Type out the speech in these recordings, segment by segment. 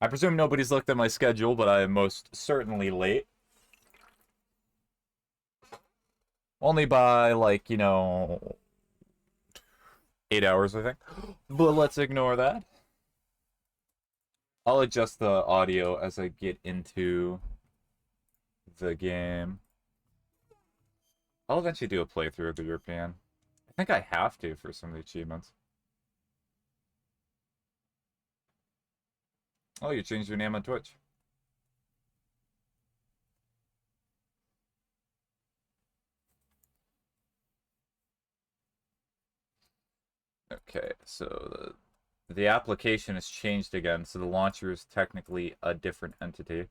I presume nobody's looked at my schedule, but I am most certainly late. Only by, like, 8 hours, I think. But let's ignore that. I'll adjust the audio as I get into the game. I'll eventually do a playthrough of the European. I think I have to for some of the achievements. Oh, you changed your name on Twitch. Okay, so the application has changed again, so the launcher is technically a different entity.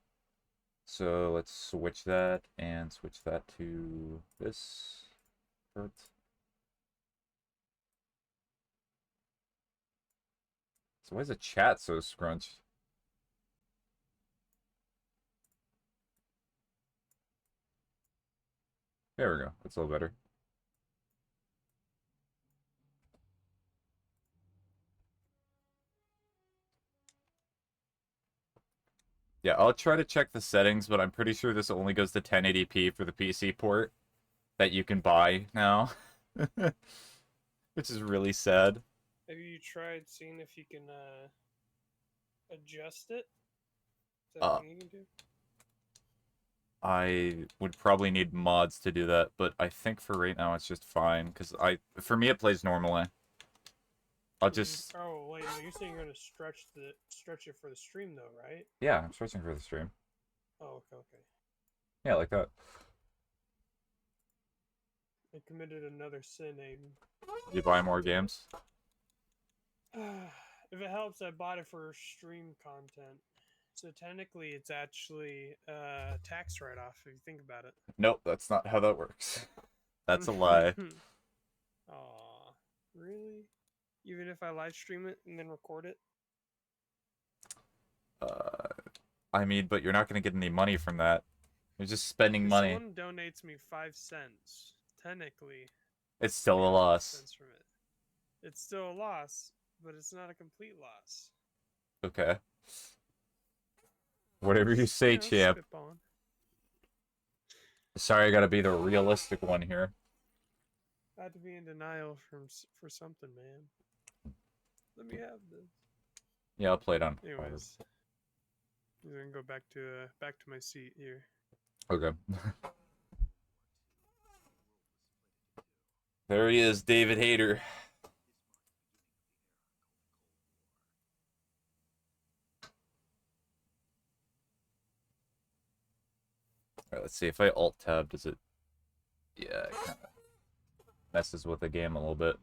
So let's switch that and switch that to this. Hurt. So why is the chat so scrunched? There we go. That's a little better. Yeah, I'll try to check the settings, but I'm pretty sure this only goes to 1080p for the PC port that you can buy now. Which is really sad. Have you tried seeing if you can adjust it? Is that Uh, something you can do? I would probably need mods to do that, but I think for right now it's just fine, because for me it plays normally. I'll just... Oh, wait, no, you're saying you're gonna stretch it for the stream though, right? Yeah, I'm searching for the stream. Oh, okay. Yeah, like that. I committed another sin, Aiden. Did you buy more games? If it helps, I bought it for stream content. So technically, it's actually tax write-off if you think about it. Nope, that's not how that works. That's a lie. Aw, really? Even if I live stream it and then record it? I mean, but you're not going to get any money from that. You're just spending If money. someone donates me 5 cents, technically, It's still a loss. from it. It's still a loss, but it's not a complete loss. Okay. Whatever you say, champ. Spitballing. Sorry, I gotta be the realistic one here. I had to be in denial for something, man. Let me have this. Yeah, I'll play it on. Anyways, I'm gonna go back to my seat here. Okay. There he is, David Hayter. Alright, let's see. If I alt-tab, does it... Yeah, it kind of messes with the game a little bit.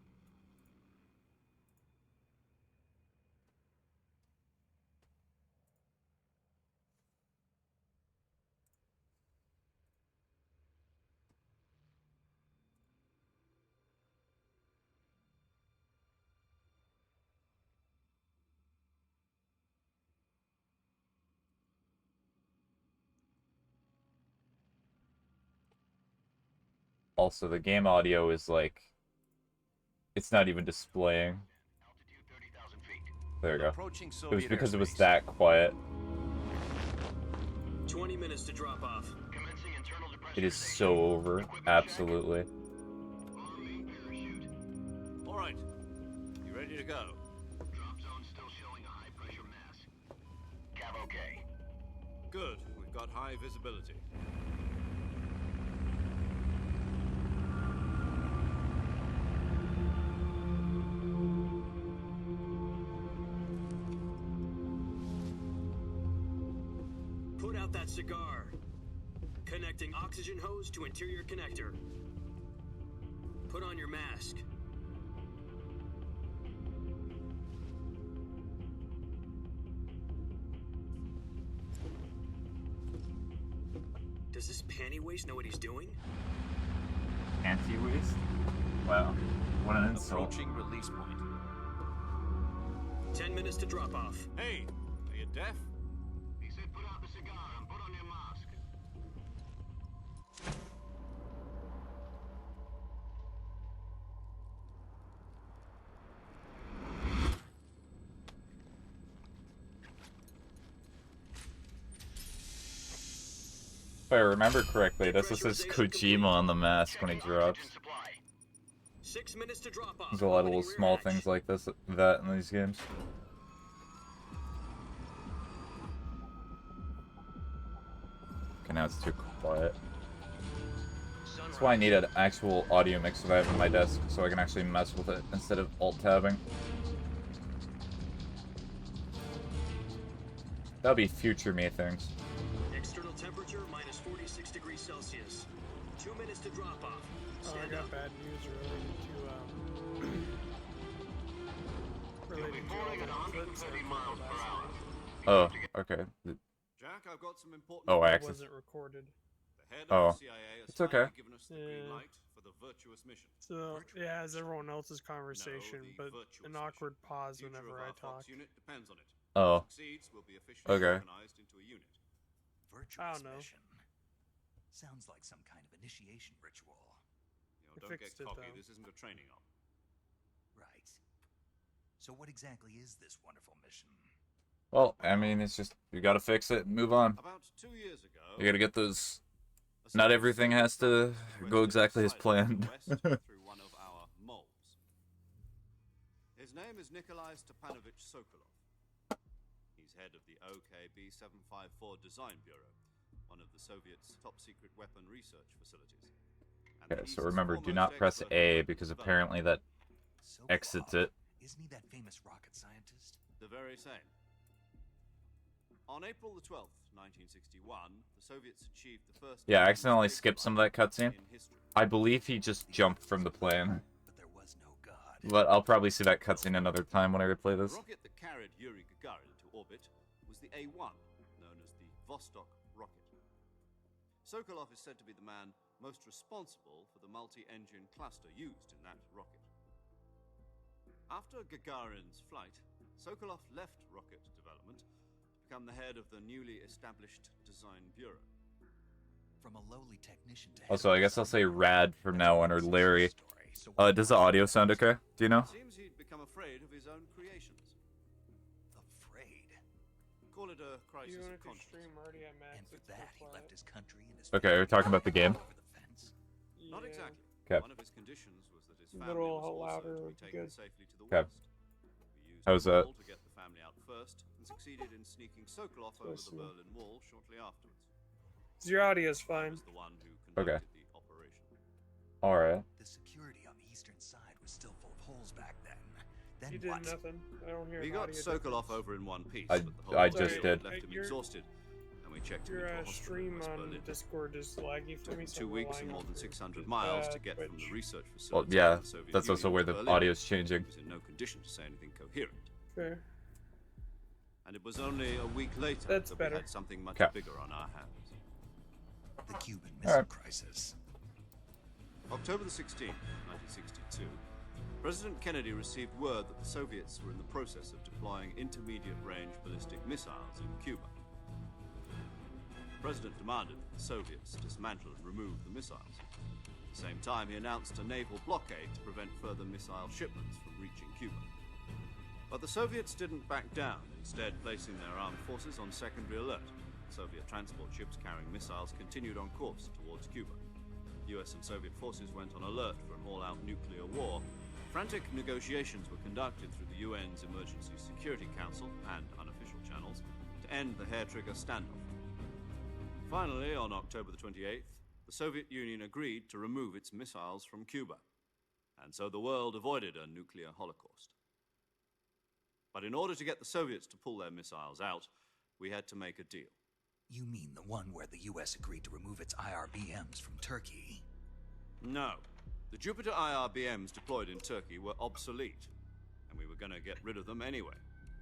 Also, the game audio is like... It's not even displaying. There we go. It was because it was that quiet. 20 minutes to drop off. It is so over. Absolutely. All right. You ready to go? Drop zone still showing a high pressure mask. Cav okay. Good. We've got high visibility. Put out that cigar. Connecting oxygen hose to interior connector. Put on your mask. Does this panty waste know what he's doing? Anti-waste? Wow. What an insult. Approaching release point. 10 minutes to drop off. Hey, are you deaf? He said put out the cigar and put on your mask. If I remember correctly, this is his Kojima on the mask when he Checking drops. oxygen supply. 6 minutes to drop off. There's a lot of Opening little rear small hatch. things like this, that in these games. Okay, now it's too quiet. That's why I need an actual audio mix that I have on my desk, so I can actually mess with it instead of alt-tabbing. That'll be future me things. External temperature minus 46 degrees Celsius. 2 minutes to drop off. Oh, I Stand got up. bad news You'll be falling at 130 miles per hour. Oh, okay. Jack, I've got some important. Oh, I It actually... wasn't recorded. The head Oh. of the CIA has It's okay. finally given us the green Yeah. light for the virtuous mission. So it has everyone else's conversation, the but virtuous an awkward mission. pause The future whenever of I our Fox talk. unit depends on it. Oh. Succeeds, will be officially Okay. organized into a unit. Virtuous know. mission. Sounds like some kind of initiation ritual. You know, I don't fixed get it, cocky. though. This isn't a training op. Right. So what exactly is this wonderful mission? Well, I mean, it's just, you gotta fix it and move on. About 2 years ago, You gotta get those... a Not Soviet everything has to requested go exactly as asylum planned. west through one of our moles. His name is Nikolai Stepanovich Sokolov. He's head of the OKB 754 Design Bureau, one of the Soviets' top-secret weapon research facilities. And Okay, he's so the remember, do foremost not press expert in A, weapon because development. apparently that Sokolov. exits it. Isn't he that famous rocket scientist? The very same. On April the 12th, 1961, the Soviets achieved the first... Yeah, I human accidentally space skipped some of flight that cutscene. in history. I believe he just jumped from the plane. But there was no God. But I'll probably see that cutscene another time when I replay The this. rocket that carried Yuri Gagarin into orbit was the A-1, known as the Vostok rocket. Sokolov is said to be the man most responsible for the multi-engine cluster used in that rocket. After Gagarin's flight, Sokolov left rocket development to become the head of the newly established Design Bureau. From a lowly technician to Also, I guess I'll say Rad from now on, or Larry. So what Does the audio sound okay? Do you know? It seems he'd become afraid of his own creations. afraid. Call it a You crisis wanted of to conscience. stream already at max. And for it's that, he quiet. left his country and his Okay, family we're talking about the game. over the fence. Not Yeah. exactly. 'Kay. One of his conditions was that his A family little was also louder to would be be taken good. safely to the 'Kay. west. We used How's a that? mole to get the family out first, and succeeded in sneaking Sokolov over the Listen. Berlin Wall shortly afterwards. Your audio's He fine. was the one who conducted the operation. Alright. The security on the eastern side was still full of holes back then. Then You did what? nothing. I don't hear We an got audio Sokolov difference. over in one piece, I- but the whole I ordeal just did. left him Your- exhausted, and we checked him Your into a hospital in stream West on Berlin. Discord is laggy for Took me. him so 2 I'm weeks relying and more on than your, 600 miles to get from the Twitch. research facility Well, of yeah, the Soviet that's also Union where to the Berlin. audio's changing. He was in no condition to say anything coherent. Fair. And it was only a week later That's that better. we had something much Okay. bigger on our hands. The Cuban Missile Alright. Crisis. October the 16th, 1962, President Kennedy received word that the Soviets were in the process of deploying intermediate-range ballistic missiles in Cuba. The President demanded that the Soviets dismantle and remove the missiles. At the same time, he announced a naval blockade to prevent further missile shipments from reaching Cuba. But the Soviets didn't back down, instead placing their armed forces on secondary alert. Soviet transport ships carrying missiles continued on course towards Cuba. US and Soviet forces went on alert for an all-out nuclear war. Frantic negotiations were conducted through the UN's Emergency Security Council and unofficial channels to end the hair-trigger standoff. Finally, on October the 28th, the Soviet Union agreed to remove its missiles from Cuba, and so the world avoided a nuclear holocaust. But in order to get the Soviets to pull their missiles out, we had to make a deal. You mean the one where the US agreed to remove its IRBMs from Turkey? No. The Jupiter IRBMs deployed in Turkey were obsolete, and we were going to get rid of them anyway.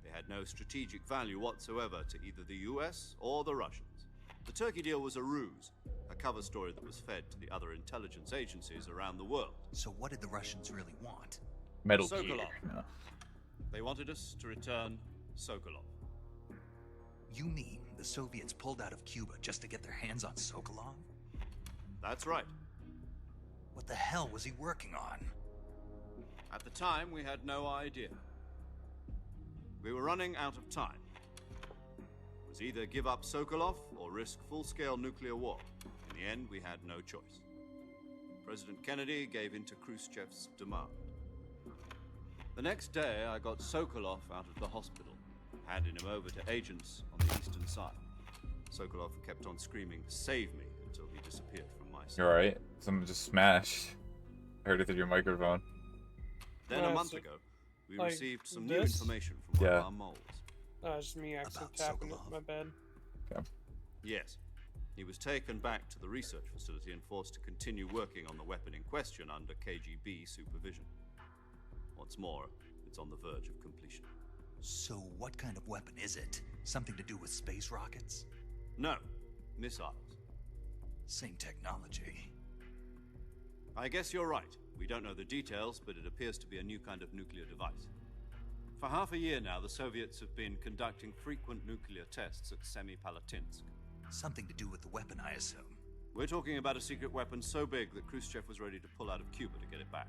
They had no strategic value whatsoever to either the US or the Russians. The Turkey deal was a ruse, a cover story that was fed to the other intelligence agencies around the world. So what did the Russians really want? Metal Sokolov. Gear. No. They wanted us to return Sokolov. You mean the Soviets pulled out of Cuba just to get their hands on Sokolov? That's right. What the hell was he working on? At the time, we had no idea. We were running out of time. It was either give up Sokolov or risk full-scale nuclear war. the end, we had no choice. President Kennedy gave in to Khrushchev's demand. The next day, I got Sokolov out of the hospital, handing him over to agents on the eastern side. Sokolov kept on screaming, "Save me," until he disappeared from my sight. You alright? Someone just smashed. I heard it through your microphone. Then a Well, month so- ago, we like received some new this? information from one Yeah. of our moles. Just me actually About tapping it. Sokolov. My bad. Yes. He was taken back to the research facility and forced to continue working on the weapon in question under KGB supervision. What's more, it's on the verge of completion. So what kind of weapon is it? Something to do with space rockets? No, missiles. Same technology. I guess you're right. We don't know the details, but it appears to be a new kind of nuclear device. For half a year now, the Soviets have been conducting frequent nuclear tests at Semipalatinsk. Something to do with the weapon, I assume. We're talking about a secret weapon so big that Khrushchev was ready to pull out of Cuba to get it back.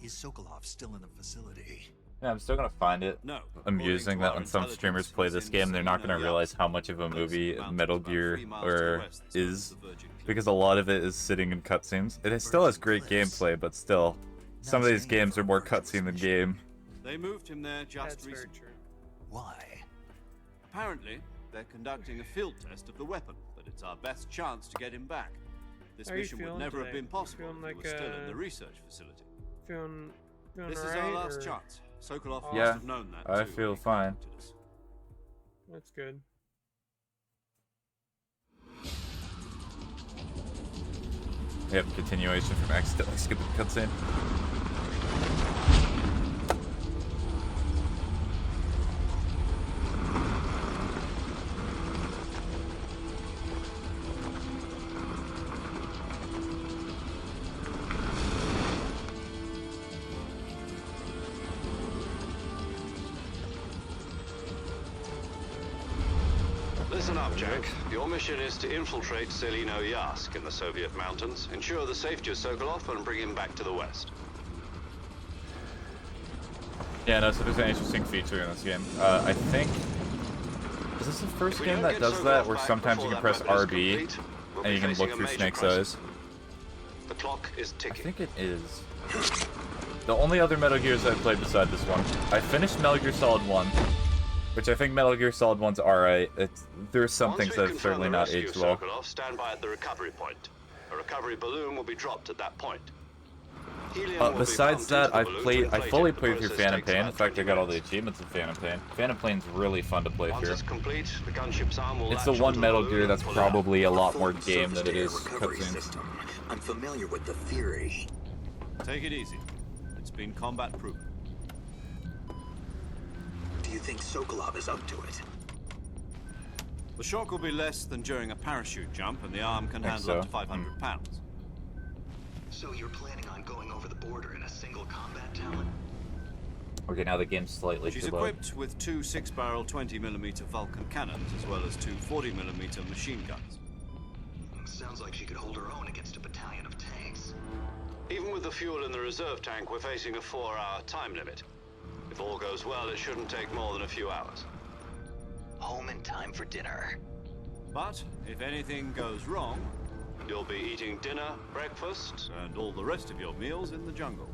Is Sokolov still in the facility? Yeah, I'm still gonna find it No. amusing that when some streamers play this game, they're not gonna realize how much of a movie Metal Gear is, because a lot of it is sitting in cutscenes. It still has great gameplay, but still, some of these games are more cutscene than game. They moved him there just That's very recently. true. Why? Apparently, they're conducting a field test of the weapon, but it's our best chance to get him back. This How are you mission would feeling never have today? been possible feeling if he like, was still in the research facility. Feeling This is alright, our last or- chance. Sokolov Yeah, must have known that I too feel when he fine. contacted us. That's good. We have a continuation from accidentally skipping the cutscene. Listen up, Jack. Your mission is to infiltrate Selino Yask in the Soviet mountains, ensure the safety of Sokolov, and bring him back to the west. Yeah, no, so there's an interesting feature in this game. I think... Is this the first If we game don't that get does that, Sokolov where back sometimes you before can press that weapon is RB, complete, we'll and be you can facing look a through major Snake's crisis. eyes? The clock is I ticking. think it is. The only other Metal Gears I've played beside this one, I finished Metal Gear Solid 1, which I think Metal Gear Solid 1's alright. There's some Once things we that have confirm certainly the not rescue aged of well. Sokolov, stand by at the recovery point. A recovery balloon will be dropped at that point. Helium will be Besides pumped into that, the I've balloon to played, I inflate fully it. The played through process Phantom takes Pain. In about fact, I 20 got all the minutes. achievements in Phantom Pain. Phantom Pain's really fun to play Once through. it's complete, the gunship's arm will It's the latch one onto Metal balloon Gear and that's pull it out. probably a lot more Performed game than it surface-to-air is recovery cutscenes. system. I'm familiar with the theory. Take it easy. It's been combat proven. Do you think Sokolov is up to it? The shock will be less than during a parachute jump, and the arm can Think handle so. up to 500 pounds. So you're planning on going over the border in a single combat talon? Okay, now the game's slightly She's too low. equipped with two 6-barrel 20mm Vulcan cannons, as well as two 40mm machine guns. Sounds like she could hold her own against a battalion of tanks. Even with the fuel in the reserve tank, we're facing a 4-hour time limit. If all goes well, it shouldn't take more than a few hours. Home in time for dinner. But if anything goes wrong, You'll be eating dinner, breakfast. and all the rest of your meals in the jungle.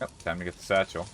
Yep, time to get the satchel.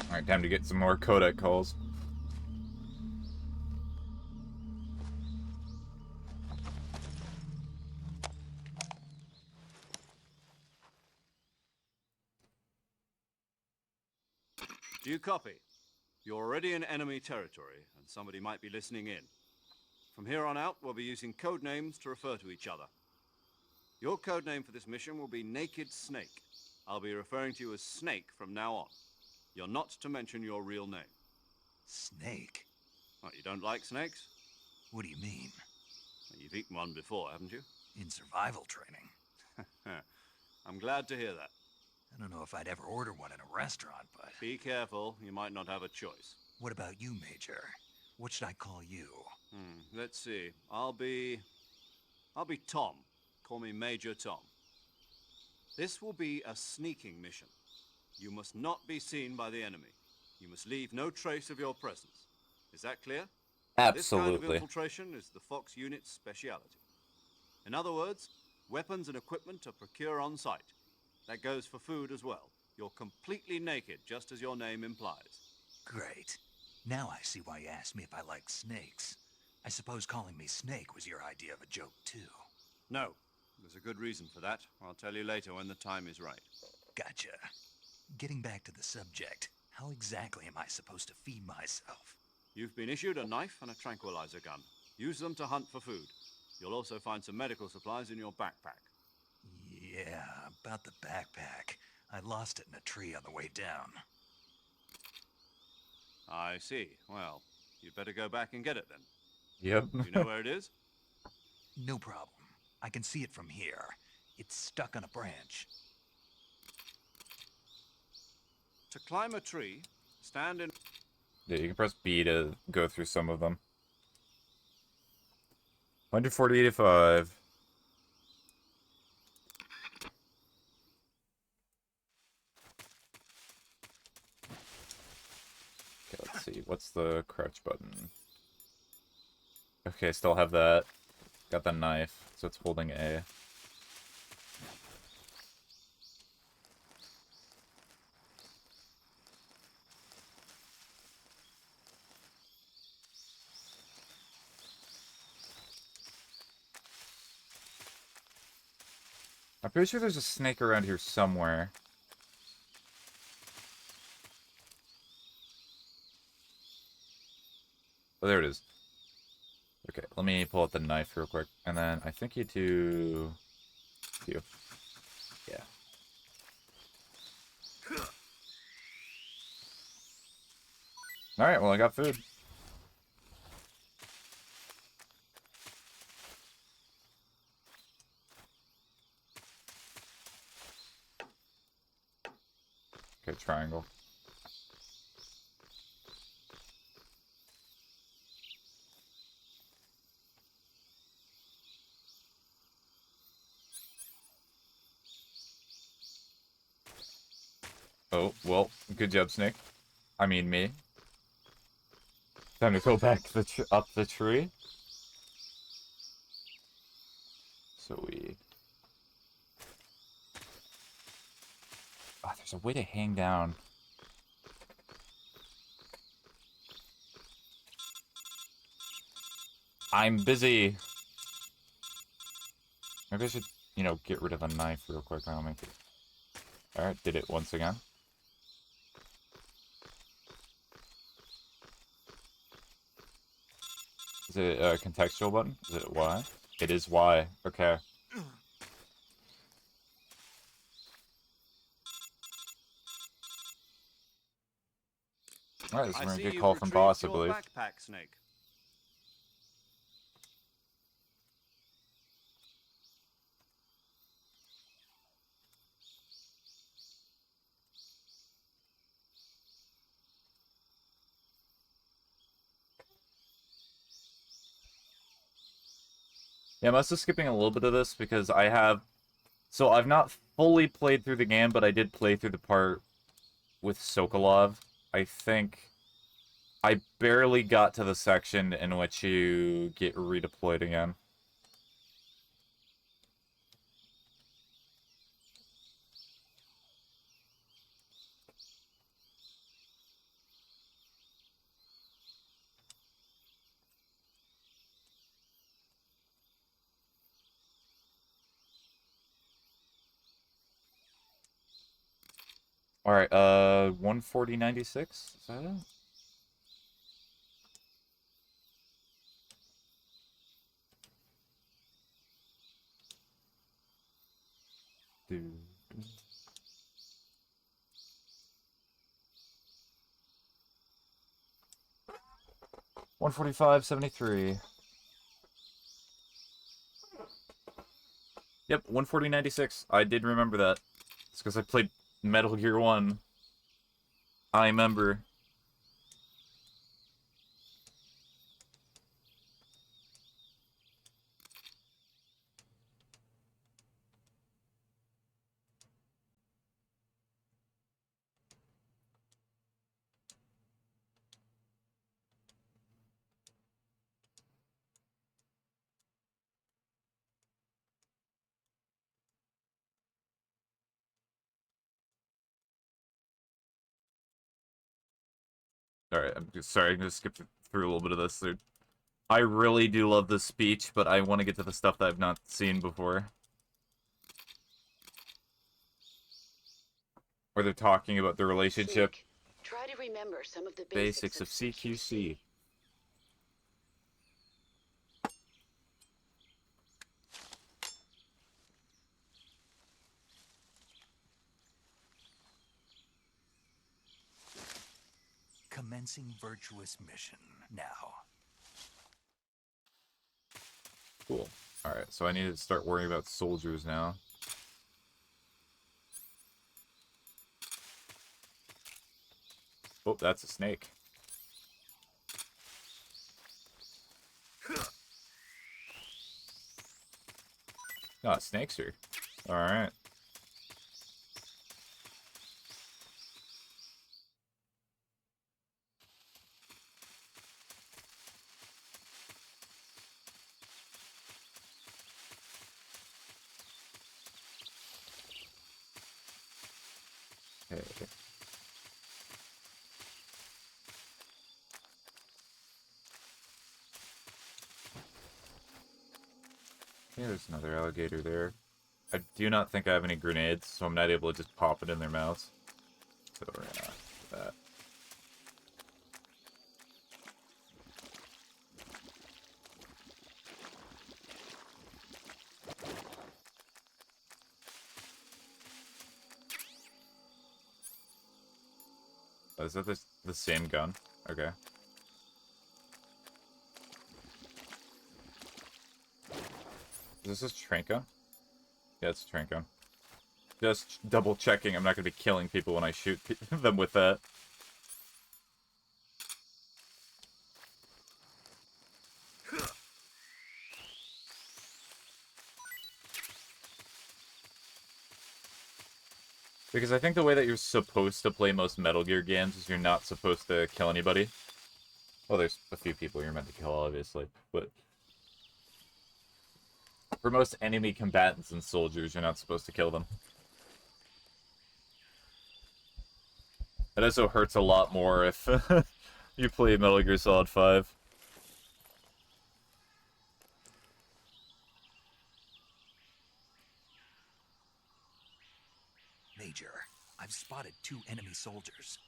Alright, time to get some more codec calls. Do you copy? You're already in enemy territory, and somebody might be listening in. From here on out, we'll be using code names to refer to each other. Your code name for this mission will be Naked Snake. I'll be referring to you as Snake from now on. You're not to mention your real name. Snake? What, you don't like snakes? What do you mean? You've eaten one before, haven't you? In survival training. I'm glad to hear that. I don't know if I'd ever order one in a restaurant, but... Be careful, you might not have a choice. What about you, Major? What should I call you? Let's see. I'll be Tom. Call me Major Tom. This will be a sneaking mission. You must not be seen by the enemy. You must leave no trace of your presence. Is that clear? This kind of Absolutely. infiltration is the Fox unit's speciality. In other words, weapons and equipment are procured on site. That goes for food as well. You're completely naked, just as your name implies. Great. Now I see why you asked me if I like snakes. I suppose calling me Snake was your idea of a joke, too. No, there's a good reason for that. I'll tell you later when the time is right. Gotcha. Getting back to the subject, how exactly am I supposed to feed myself? You've been issued a knife and a tranquilizer gun. Use them to hunt for food. You'll also find some medical supplies in your backpack. Yeah, about the backpack. I lost it in a tree on the way down. I see. Well, you'd better go back and get it then. Yep. Do you know where it is? No problem. I can see it from here. It's stuck on a branch. To climb a tree, stand in... Yeah, you can press B to go through some of them. 140.85. Okay, let's see. What's the crouch button? Okay, still have that. Got the knife, so it's holding A. I'm pretty sure there's a snake around here somewhere. Oh, there it is. Okay, let me pull out the knife real quick. And then I think you do... You. Yeah. Alright, well I got food. Okay, triangle. Oh, well, good job, Snake. I mean, me. Time to go back up the tree. Sweet. Oh, there's a way to hang down. I'm busy. Maybe I should, you know, get rid of the knife real quick. I'll make it. Alright, did it once again. Is it a contextual button? Is it Y? It is Y. Okay. Alright, so I we're gonna see get a you've call from retrieved boss, I your believe. backpack, Snake. Yeah, I'm also skipping a little bit of this because I have... So I've not fully played through the game, but I did play through the part with Sokolov. I think I barely got to the section in which you get redeployed again. Alright, 140.96? Is that it? Dude. 145.73. Yep, 140.96. I did remember that. It's because I played Metal Gear 1. I remember. Alright, I'm just sorry, I'm gonna skip through a little bit of this. I really do love this speech, but I want to get to the stuff that I've not seen before. Where they're talking about the relationship. Snake, try to remember some of the Basics of CQC. Commencing virtuous mission now. Cool. Alright, so I need to start worrying about soldiers now. Oh, that's a snake. Ah, snakes here. Alright. Okay. There's another alligator there. I do not think I have any grenades, so I'm not able to just pop it in their mouths. So we're gonna do that. Oh, is that the same gun? Okay. Is this Tranko? Yeah, it's Tranko. Just double checking I'm not going to be killing people when I shoot them with that. Because I think the way that you're supposed to play most Metal Gear games is you're not supposed to kill anybody. Well, there's a few people you're meant to kill, obviously, but for most enemy combatants and soldiers, you're not supposed to kill them. It also hurts a lot more if you play Metal Gear Solid 5. Major, I've spotted 2 enemy soldiers.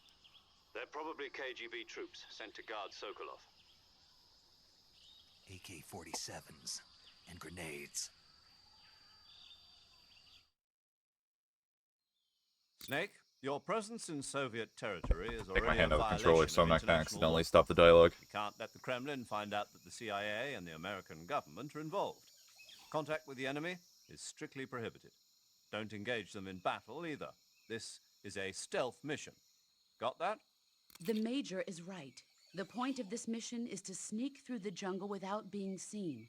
They're probably KGB troops sent to guard Sokolov. AK-47s and grenades. Snake, your presence in Soviet territory is Take my already hand a out of the violation controller so I'm of not going to international accidentally law. stop the dialogue. You can't let the Kremlin find out that the CIA and the American government are involved. Contact with the enemy is strictly prohibited. Don't engage them in battle either. This is a stealth mission. Got that? The Major is right. The point of this mission is to sneak through the jungle without being seen.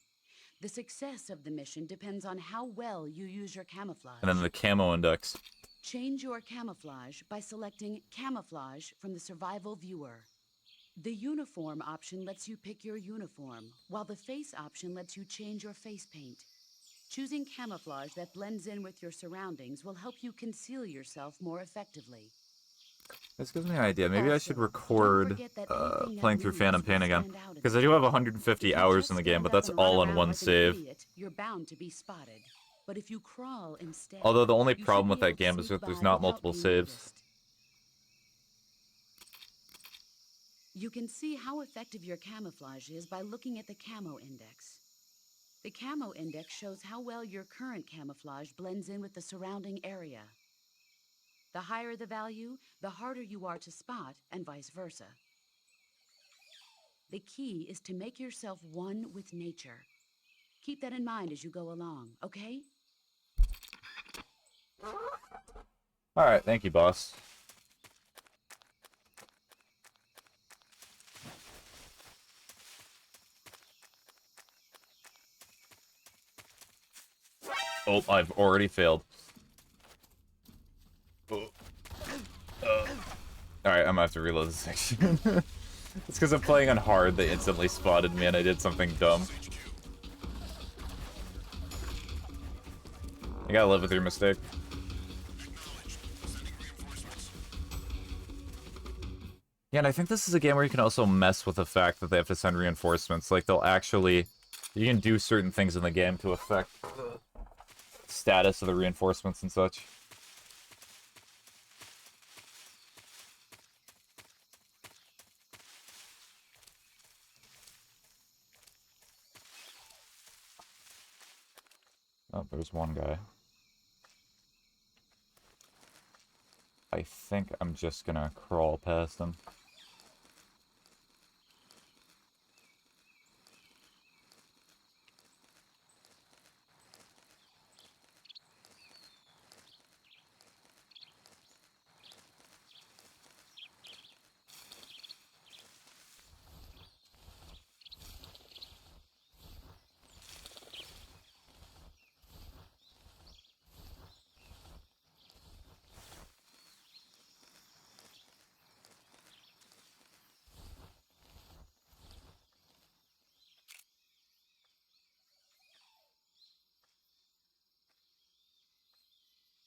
The success of the mission depends on how well you use your camouflage. And then the camo index. Change your camouflage by selecting Camouflage from the Survival Viewer. The Uniform option lets you pick your uniform, while the Face option lets you change your face paint. Choosing camouflage that blends in with your surroundings will help you conceal yourself more effectively. This gives me an idea. Maybe I should Also, record don't forget that anything that playing through moves Phantom will Pain again. stand out Because I do have 150 If you hours just in the game, stand but up that's and run all on around one like an save. idiot, you're bound to be spotted. But if you crawl instead, Although the only you problem should with be that able to game is sneak that there's by not without multiple being saves. noticed. You can see how effective your camouflage is by looking at the camo index. The camo index shows how well your current camouflage blends in with the surrounding area. The higher the value, the harder you are to spot, and vice versa. The key is to make yourself one with nature. Keep that in mind as you go along, okay? Alright, thank you, boss. Oh, I've already failed. Oh. Alright, I'm gonna have to reload this section. It's because I'm playing on hard, they instantly spotted me and I did something dumb. You gotta live with your mistake. Yeah, and I think this is a game where you can also mess with the fact that they have to send reinforcements. Like, they'll actually... You can do certain things in the game to affect the status of the reinforcements and such. Oh, there's one guy. I think I'm just gonna crawl past him.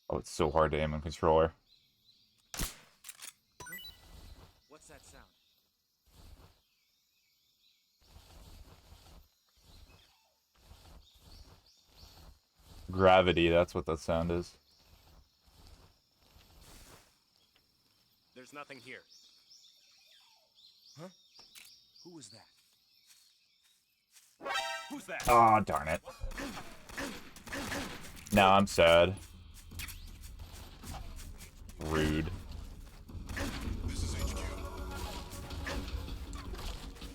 Oh, it's so hard to aim in controller. What's that sound? Gravity, that's what that sound is. There's nothing here. Huh? Who was that? Who's that? Oh, darn it. Now I'm sad. Rude.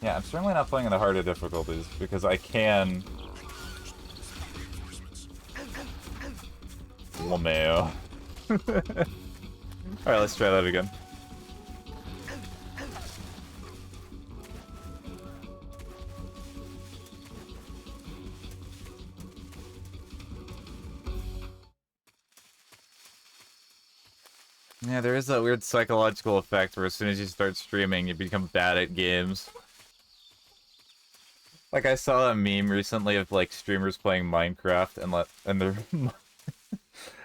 Yeah, I'm certainly not playing in the harder difficulties because I can... Lameo. Alright, let's try that again. Yeah, there is that weird psychological effect where as soon as you start streaming, you become bad at games. Like, I saw a meme recently of, like, streamers playing Minecraft and they're...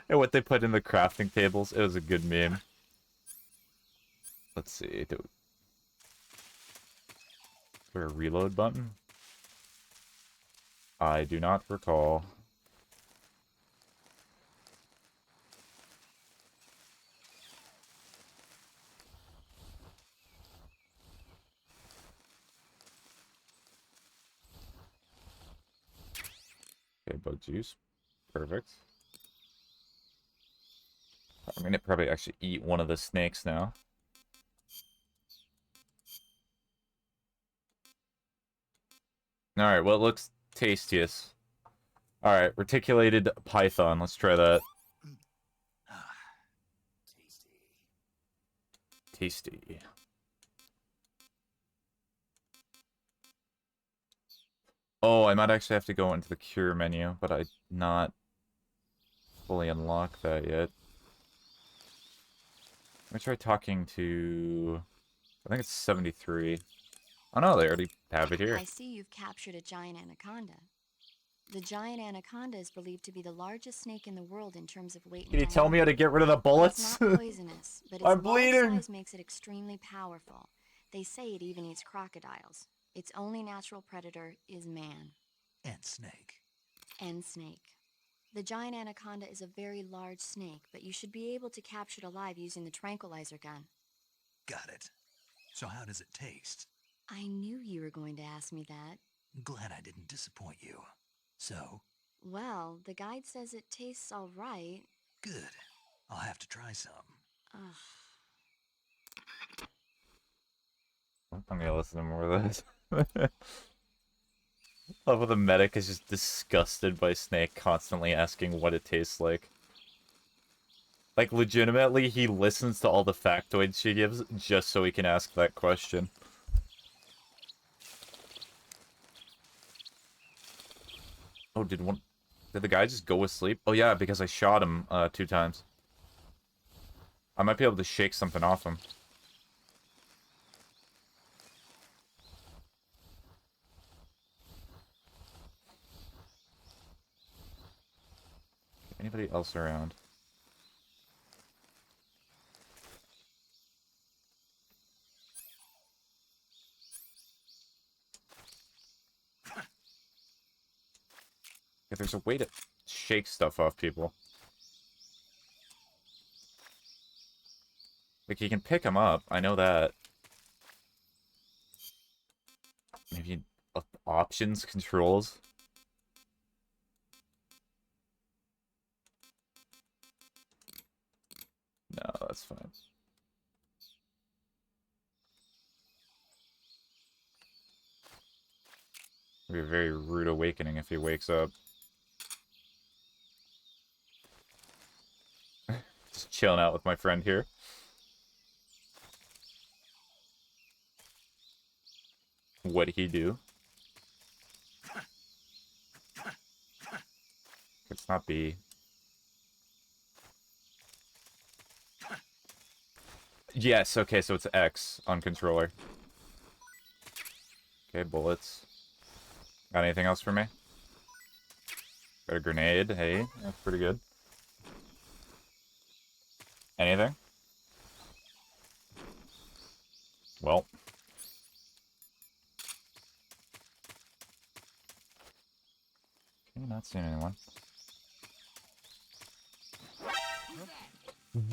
and what they put in the crafting tables. It was a good meme. Let's see. Is there a reload button? I do not recall. Okay, bug juice. Perfect. I'm gonna probably actually eat one of the snakes now. Alright, what looks tastiest? Alright, reticulated python. Let's try that. Tasty. Oh, I might actually have to go into the cure menu, but I not fully unlock that yet. Let me try talking to... I think it's 73. Oh no, they already have it here. I see you've captured a giant anaconda. The giant anaconda is believed to be the largest snake in the world in terms of weight and Can you tell me how to get rid of the bullets? It's not poisonous, but its I'm large bleeding! size makes it extremely powerful. They say it even eats crocodiles. Its only natural predator is man. And snake. And snake. The giant anaconda is a very large snake, but you should be able to capture it alive using the tranquilizer gun. Got it. So how does it taste? I knew you were going to ask me that. Glad I didn't disappoint you. So? Well, the guide says it tastes all right. Good. I'll have to try some. Ugh. I'm gonna listen to more of this. Love how the medic is just disgusted by Snake constantly asking what it tastes like. Like, legitimately, he listens to all the factoids she gives just so he can ask that question. Oh, did the guy just go asleep? Oh yeah, because I shot him 2 times. I might be able to shake something off him. Anybody else around? Yeah, there's a way to shake stuff off people. Like, you can pick them up. I know that. Maybe options, controls. No, that's fine. It'll be a very rude awakening if he wakes up. Just chilling out with my friend here. What'd he do? It's not B. Yes, okay, so it's X on controller. Okay, bullets. Got anything else for me? Got a grenade. Hey, that's pretty good. Anything? Well. Okay, not seeing anyone.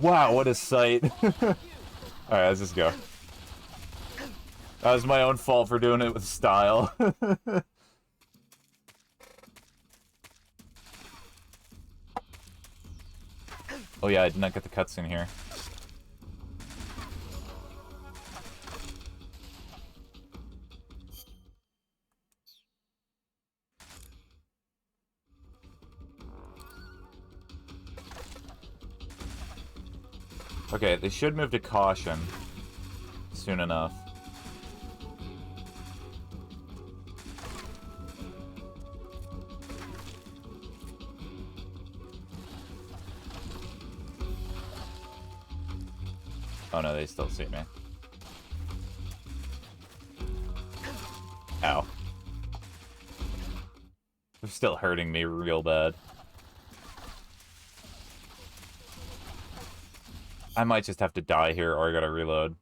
Wow, what a sight. Alright, let's just go. That was my own fault for doing it with style. Oh yeah, I did not get the cutscene here. Okay, they should move to caution soon enough. Oh no, they still see me. Ow. They're still hurting me real bad. I might just have to die here, or I gotta reload.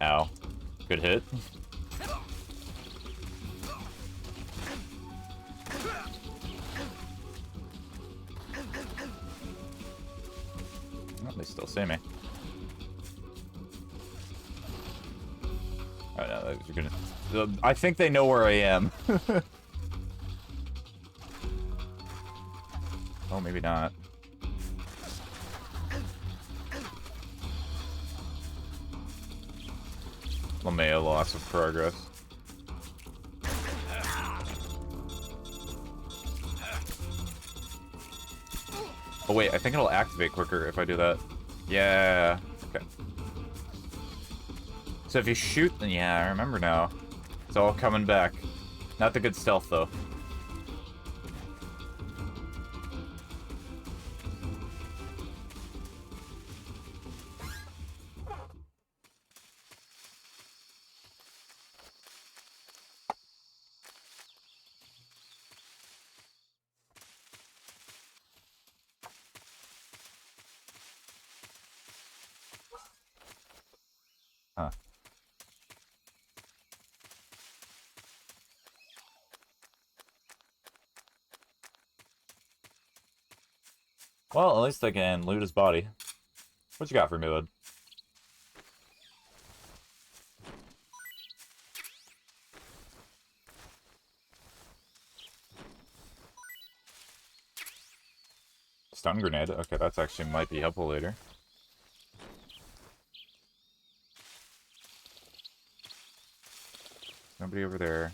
Ow. Good hit. Oh, they still see me. Oh no, they're gonna... I think they know where I am. Oh, maybe not. LeMayo, loss of progress. Oh wait, I think it'll activate quicker if I do that. Yeah. Okay. So if you shoot, then yeah, I remember now. It's all coming back. Not the good stealth though. Huh. Well, at least I can loot his body. What you got for me, bud? Stun grenade. Okay, that's actually might be helpful later. Nobody over there.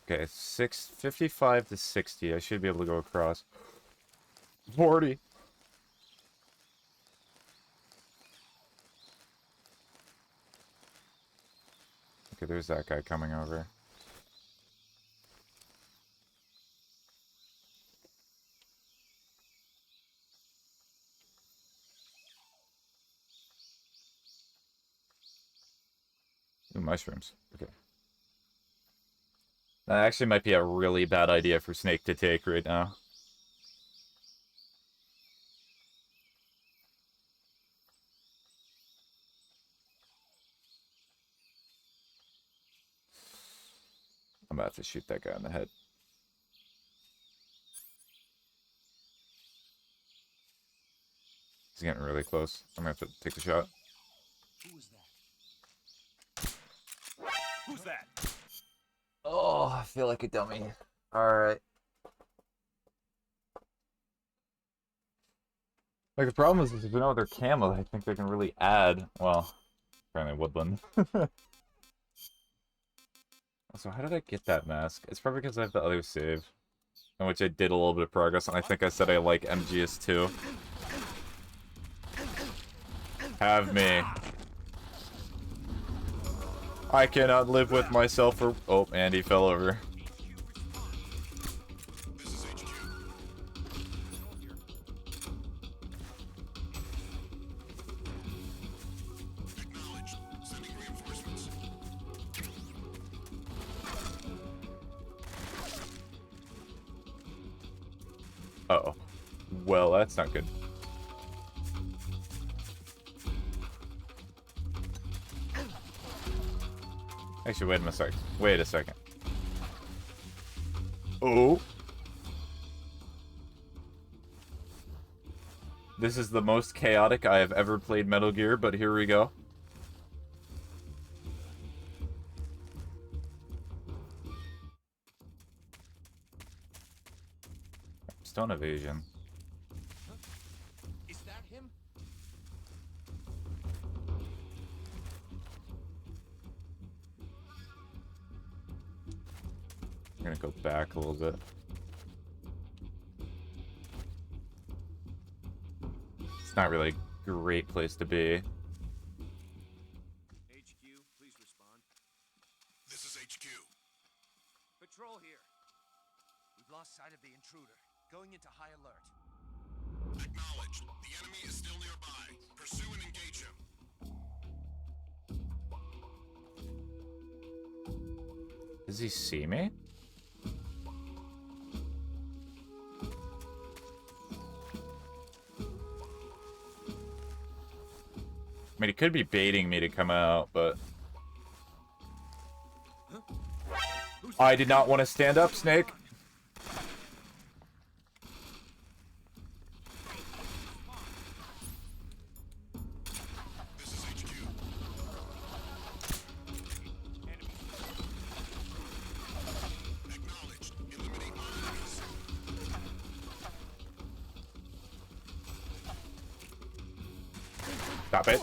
Okay, 55 to 60. I should be able to go across. 40. Okay, there's that guy coming over. Ooh, mushrooms. Okay. That actually might be a really bad idea for Snake to take right now. I'm about to shoot that guy in the head. He's getting really close. I'm gonna have to take the shot. Who was that? Who's that? Oh, I feel like a dummy. Alright. Like, the problem is if you know their camo, I think they can really add, well, apparently woodland. Also, how did I get that mask? It's probably because I have the other save, in which I did a little bit of progress, and I think I said I like MGS too. Have me. I cannot live with myself for— oh, and he fell over. Uh-oh. Well, that's not good. Actually, wait a second. Wait a second. Oh. This is the most chaotic I have ever played Metal Gear, but here we go. Stone evasion. Is that him? I'm gonna go back a little bit. It's not really a great place to be. HQ, please respond. This is HQ. Patrol here. We've lost sight of the intruder. Going into high alert. Acknowledged. The enemy is still nearby. Pursue and engage him. Does he see me? I mean, he could be baiting me to come out, but... I did not want to stand up, Snake. This is HQ. Acknowledged. Eliminate all enemies. Stop it.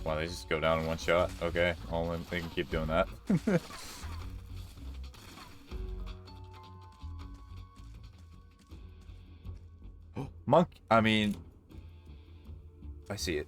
Wow, they just go down in one shot. Okay, well, then they can keep doing that. Monk, I mean... I see it.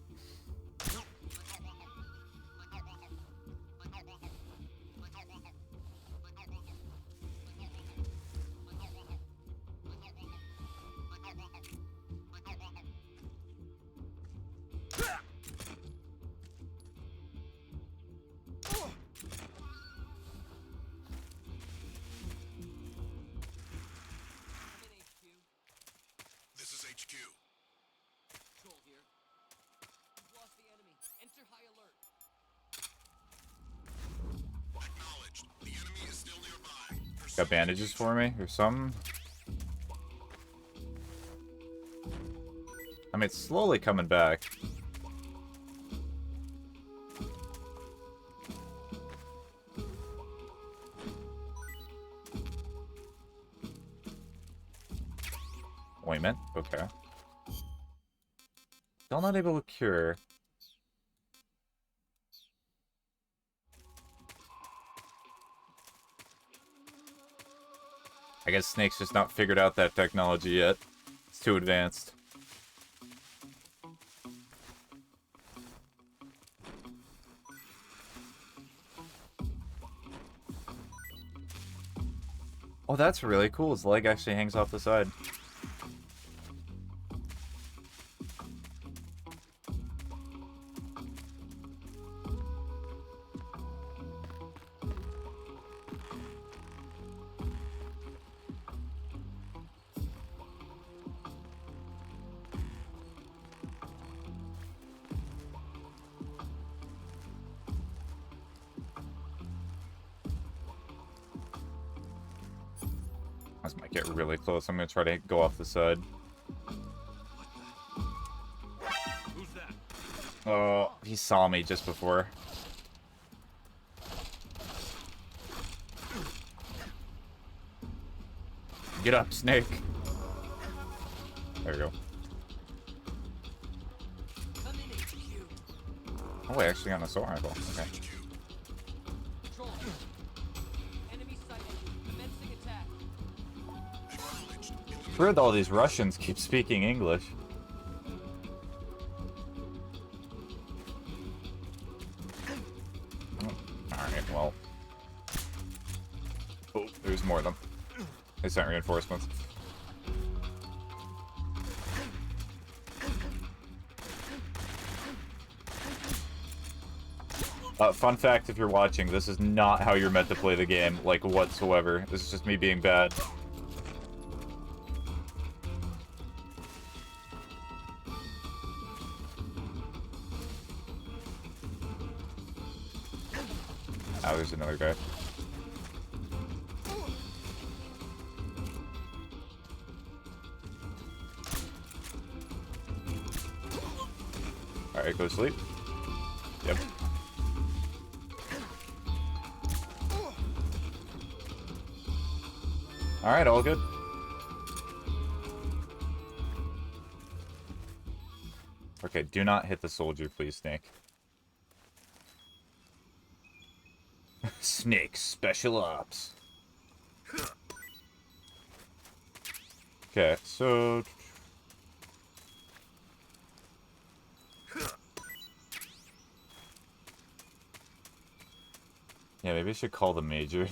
Got bandages for me or something? I mean, it's slowly coming back. Ointment, okay. Still not able to cure. I guess Snake's just not figured out that technology yet. It's too advanced. Oh, that's really cool. His leg actually hangs off the side. This might get really close. I'm gonna try to go off the side. Who's that? Oh, he saw me just before. Get up, Snake. There we go. Oh, wait, actually on a assault rifle. Okay. It's weird all these Russians keep speaking English. Oh, alright, well. Oh, there's more of them. They sent reinforcements. Fun fact if you're watching, this is not how you're meant to play the game, like, whatsoever. This is just me being bad. Oh, there's another guy. Alright, go to sleep. Yep. Alright, all good. Okay, do not hit the soldier, please, Snake. Snake Special Ops. Okay, so... yeah, maybe I should call the Major.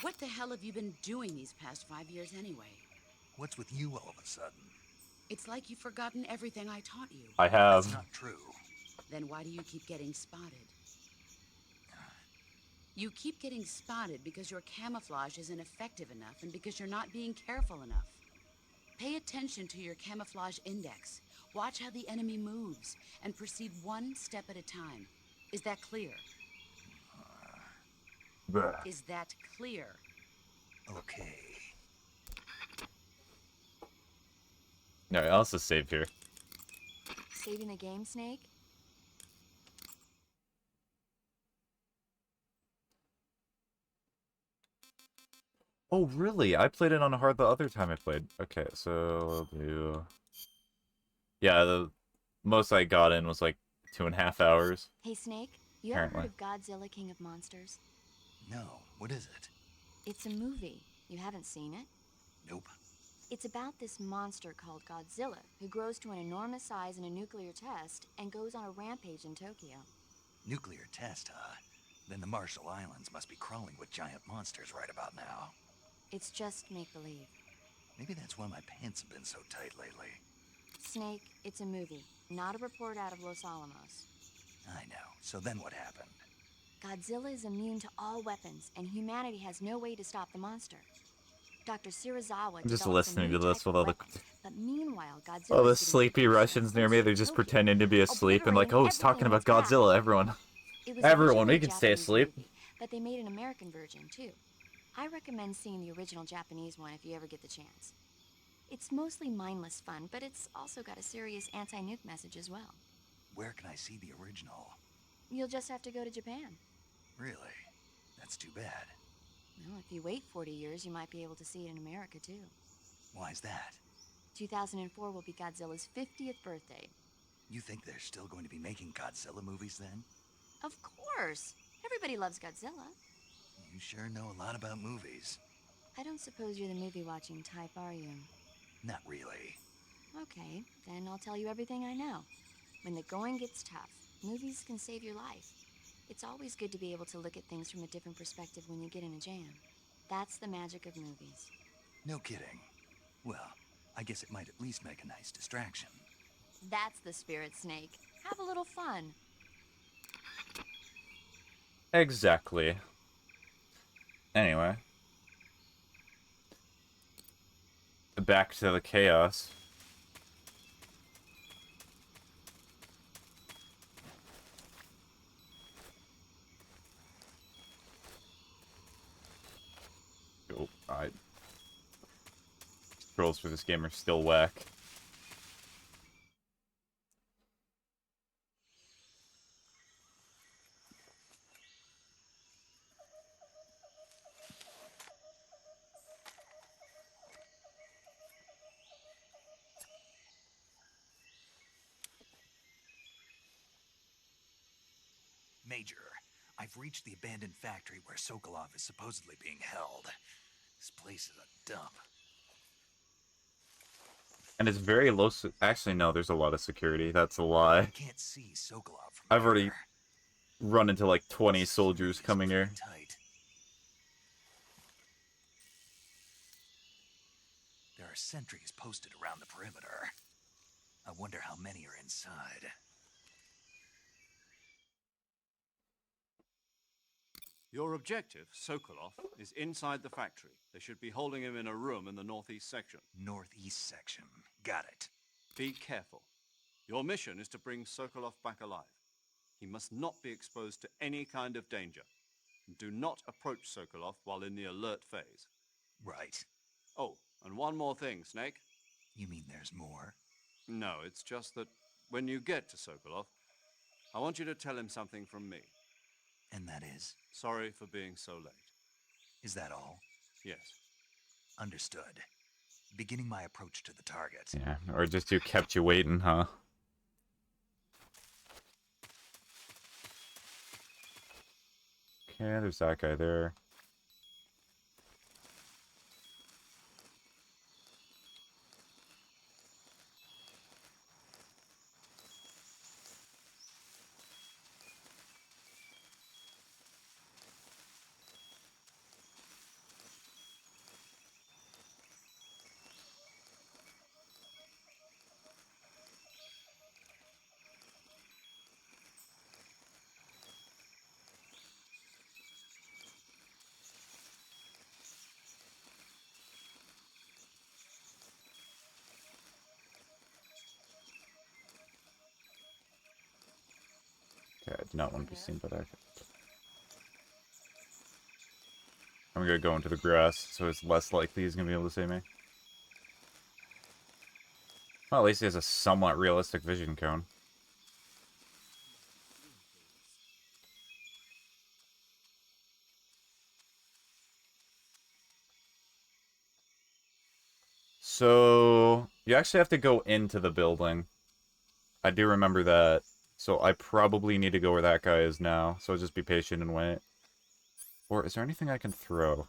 What the hell have you been doing these past 5 years anyway? What's with you all of a sudden? It's like you've forgotten everything I taught you. I have. That's not true. Then why do you keep getting spotted? You keep getting spotted because your camouflage isn't effective enough and because you're not being careful enough. Pay attention to your camouflage index. Watch how the enemy moves and proceed one step at a time. Is that clear? Is that clear? Okay. No, I'll also save here. Saving the game, Snake? Oh, really? I played it on hard the other time I played. Okay, so we'll do... yeah, the most I got in was like 2.5 hours. Hey, Snake, you ever heard of Godzilla King of Monsters? No, what is it? It's a movie. You haven't seen it? Nope. It's about this monster called Godzilla, who grows to an enormous size in a nuclear test and goes on a rampage in Tokyo. Nuclear test, huh? Then the Marshall Islands must be crawling with giant monsters right about now. It's just make-believe. Maybe that's why my pants have been so tight lately. Snake, it's a movie, not a report out of Los Alamos. I know. So then what happened? Godzilla is immune to all weapons, and humanity has no way to stop the monster. Dr. Shirazawa I'm just develops a listening new to this type with of all the weapon, but meanwhile, Godzilla all the is getting sleepy closer and Russians near me. closer They're to just Tokyo, pretending to be asleep and like, obliterating oh, he's talking everything in about its path. Godzilla. Everyone, It was everyone, originally we a can stay Japanese asleep. movie, but they made an American version too. I recommend seeing the original Japanese one if you ever get the chance. It's mostly mindless fun, but it's also got a serious anti-nuke message as well. Where can I see the original? You'll just have to go to Japan. Really? That's too bad. Well, if you wait 40 years, you might be able to see it in America too. Why's that? 2004 will be Godzilla's 50th birthday. You think they're still going to be making Godzilla movies then? Of course! Everybody loves Godzilla. You sure know a lot about movies. I don't suppose you're the movie-watching type, are you? Not really. Okay, then I'll tell you everything I know. When the going gets tough, movies can save your life. It's always good to be able to look at things from a different perspective when you get in a jam. That's the magic of movies. No kidding. Well, I guess it might at least make a nice distraction. That's the spirit, Snake. Have a little fun. Exactly. Anyway. Back to the chaos. Oh, controls for this game are still whack. Major, I've reached the abandoned factory where Sokolov is supposedly being held. This place is a dump. And it's very low. Actually, no, there's a lot of security. That's a lie. I can't see Sokolov from I've already here. run into like 20 soldiers coming here. Tight. There are sentries posted around the perimeter. I wonder how many are inside. Your objective, Sokolov, is inside the factory. They should be holding him in a room in the northeast section. Northeast section. Got it. Be careful. Your mission is to bring Sokolov back alive. He must not be exposed to any kind of danger. Do not approach Sokolov while in the alert phase. Right. Oh, and one more thing, Snake. You mean there's more? No, it's just that when you get to Sokolov, I want you to tell him something from me. And that is? Sorry for being so late. Is that all? Yes. Understood. Beginning my approach to the target. Yeah, or just who kept you waiting, huh? Okay, there's that guy there. Okay, I do not want to be seen by that guy. I'm gonna go into the grass, so it's less likely he's gonna be able to see me. Well, at least he has a somewhat realistic vision cone. So, you actually have to go into the building. I do remember that. So I probably need to go where that guy is now. So just be patient and wait. Or is there anything I can throw?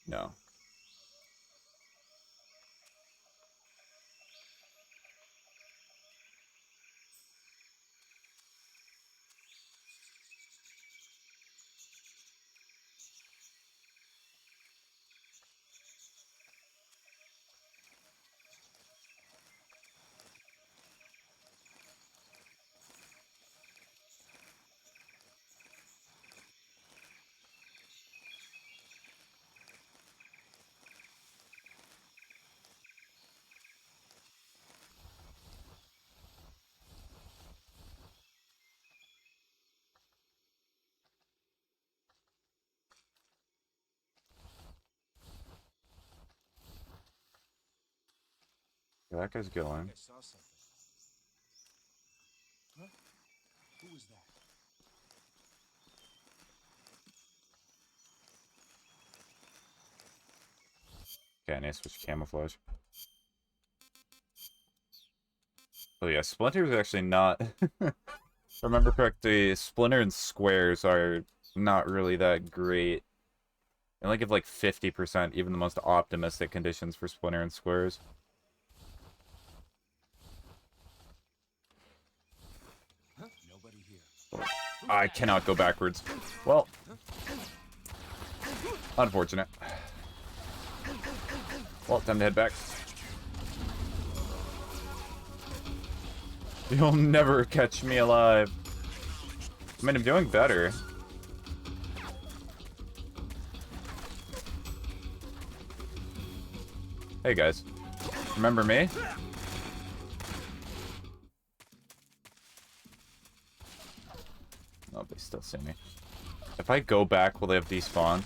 No. Yeah, that guy's going. I saw something. Huh? Who was that? Okay, I need to switch camouflage. Oh yeah, Splinter is actually not... If I remember correctly, Splinter and Squares are not really that great. I only give like 50%, even the most optimistic conditions for Splinter and Squares. Huh? Nobody here. I cannot go backwards. Well, unfortunate. Well, time to head back. You'll never catch me alive. I mean, I'm doing better. Hey guys, remember me? Oh, they still see me. If I go back, will they have despawned?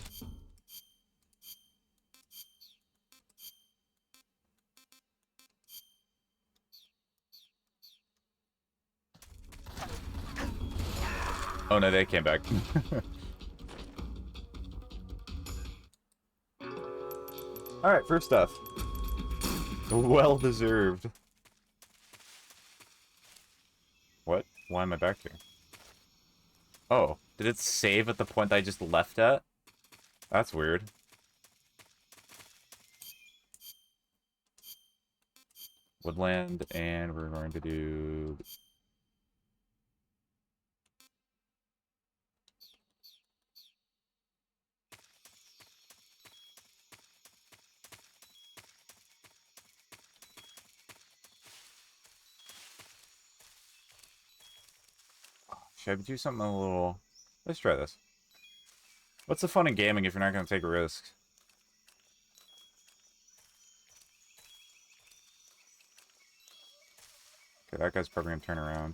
Oh no, they came back. Alright, first stuff. Well deserved. What? Why am I back here? Oh, did it save at the point I just left at? That's weird. Woodland, and we're going to do... Should I do something a little... Let's try this. What's the fun in gaming if you're not going to take risks? Okay, that guy's probably going to turn around.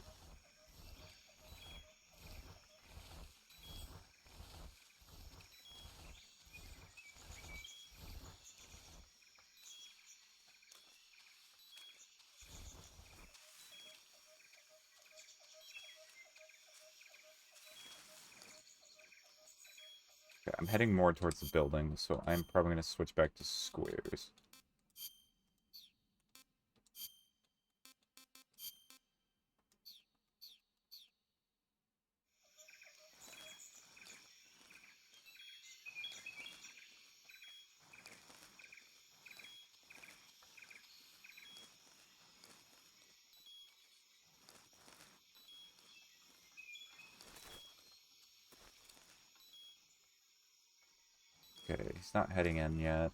Okay, I'm heading more towards the building, so I'm probably going to switch back to squares. Okay, he's not heading in yet.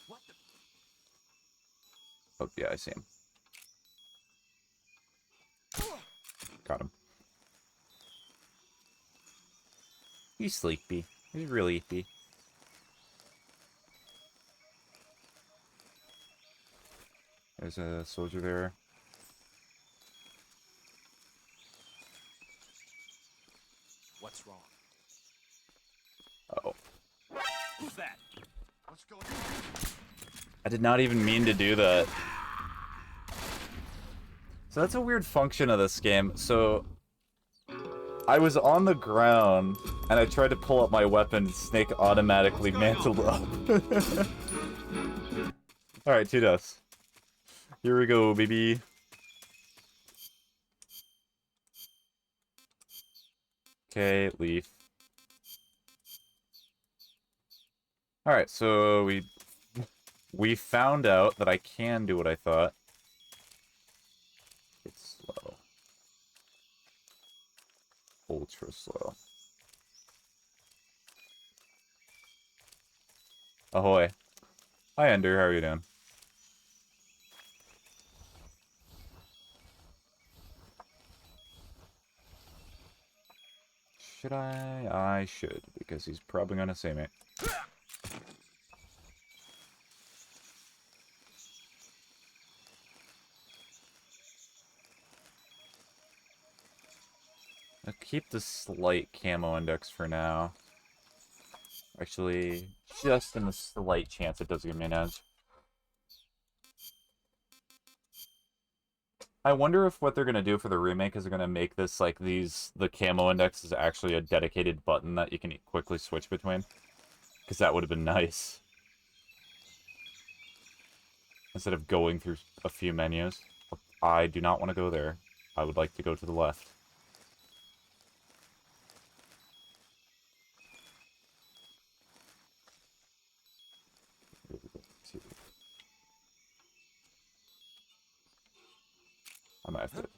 What the? Oh, yeah, I see him. Got him. He's sleepy. He's really sleepy. There's a soldier there. What's wrong? Uh-oh. Who's that? What's going on? I did not even mean to do that. So that's a weird function of this game. So I was on the ground and I tried to pull up my weapon. Snake automatically mantled up. Alright, 2 deaths. Here we go, baby. Okay, leaf. Alright, so we found out that I can do what I thought. It's slow. Ultra slow. Ahoy. Hi, Ender. How are you doing? Should I? I should, because he's probably gonna see me. I'll keep the slight camo index for now. Actually, just in the slight chance it does give me an edge. I wonder if what they're gonna do for the remake is they're gonna make this like the camo index is actually a dedicated button that you can quickly switch between. Because that would have been nice. Instead of going through a few menus. I do not want to go there. I would like to go to the left. I might have to...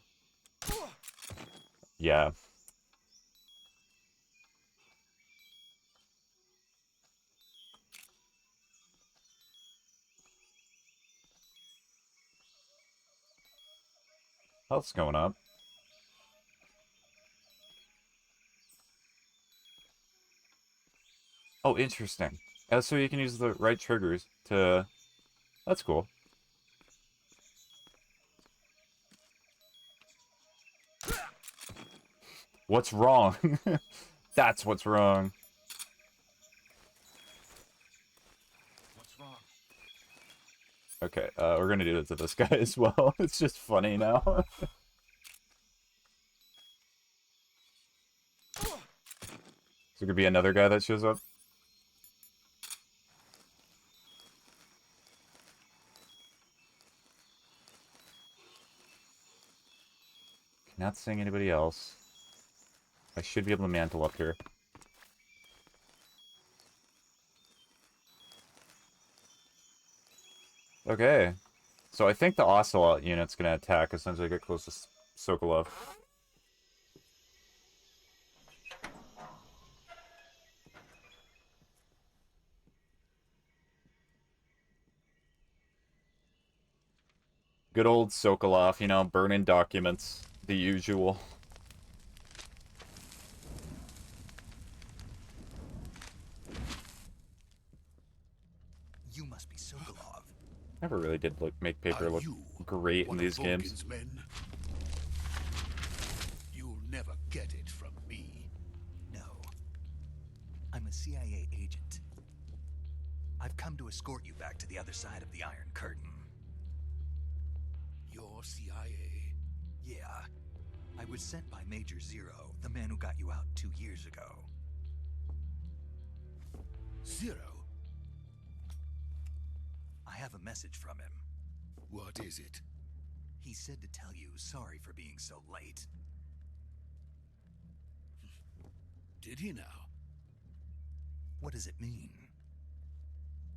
Yeah. Health's going up. Oh, interesting. So you can use the right triggers to... That's cool. What's wrong? That's what's wrong. What's wrong? Okay, we're gonna do it to this guy as well. It's just funny now. Is there gonna be another guy that shows up? Not seeing anybody else. I should be able to mantle up here. Okay. So I think the Ocelot unit's gonna attack as soon as I get close to Sokolov. Good old Sokolov, you know, burning documents. The usual. You must be Sokolov. Never really did make paper look great in these games. Men? You'll never get it from me. No. I'm a CIA agent. I've come to escort you back to the other side of the Iron Curtain. You're CIA? Yeah. I was sent by Major Zero, the man who got you out 2 years ago. Zero? I have a message from him. What is it? He said to tell you sorry for being so late. Did he now? What does it mean?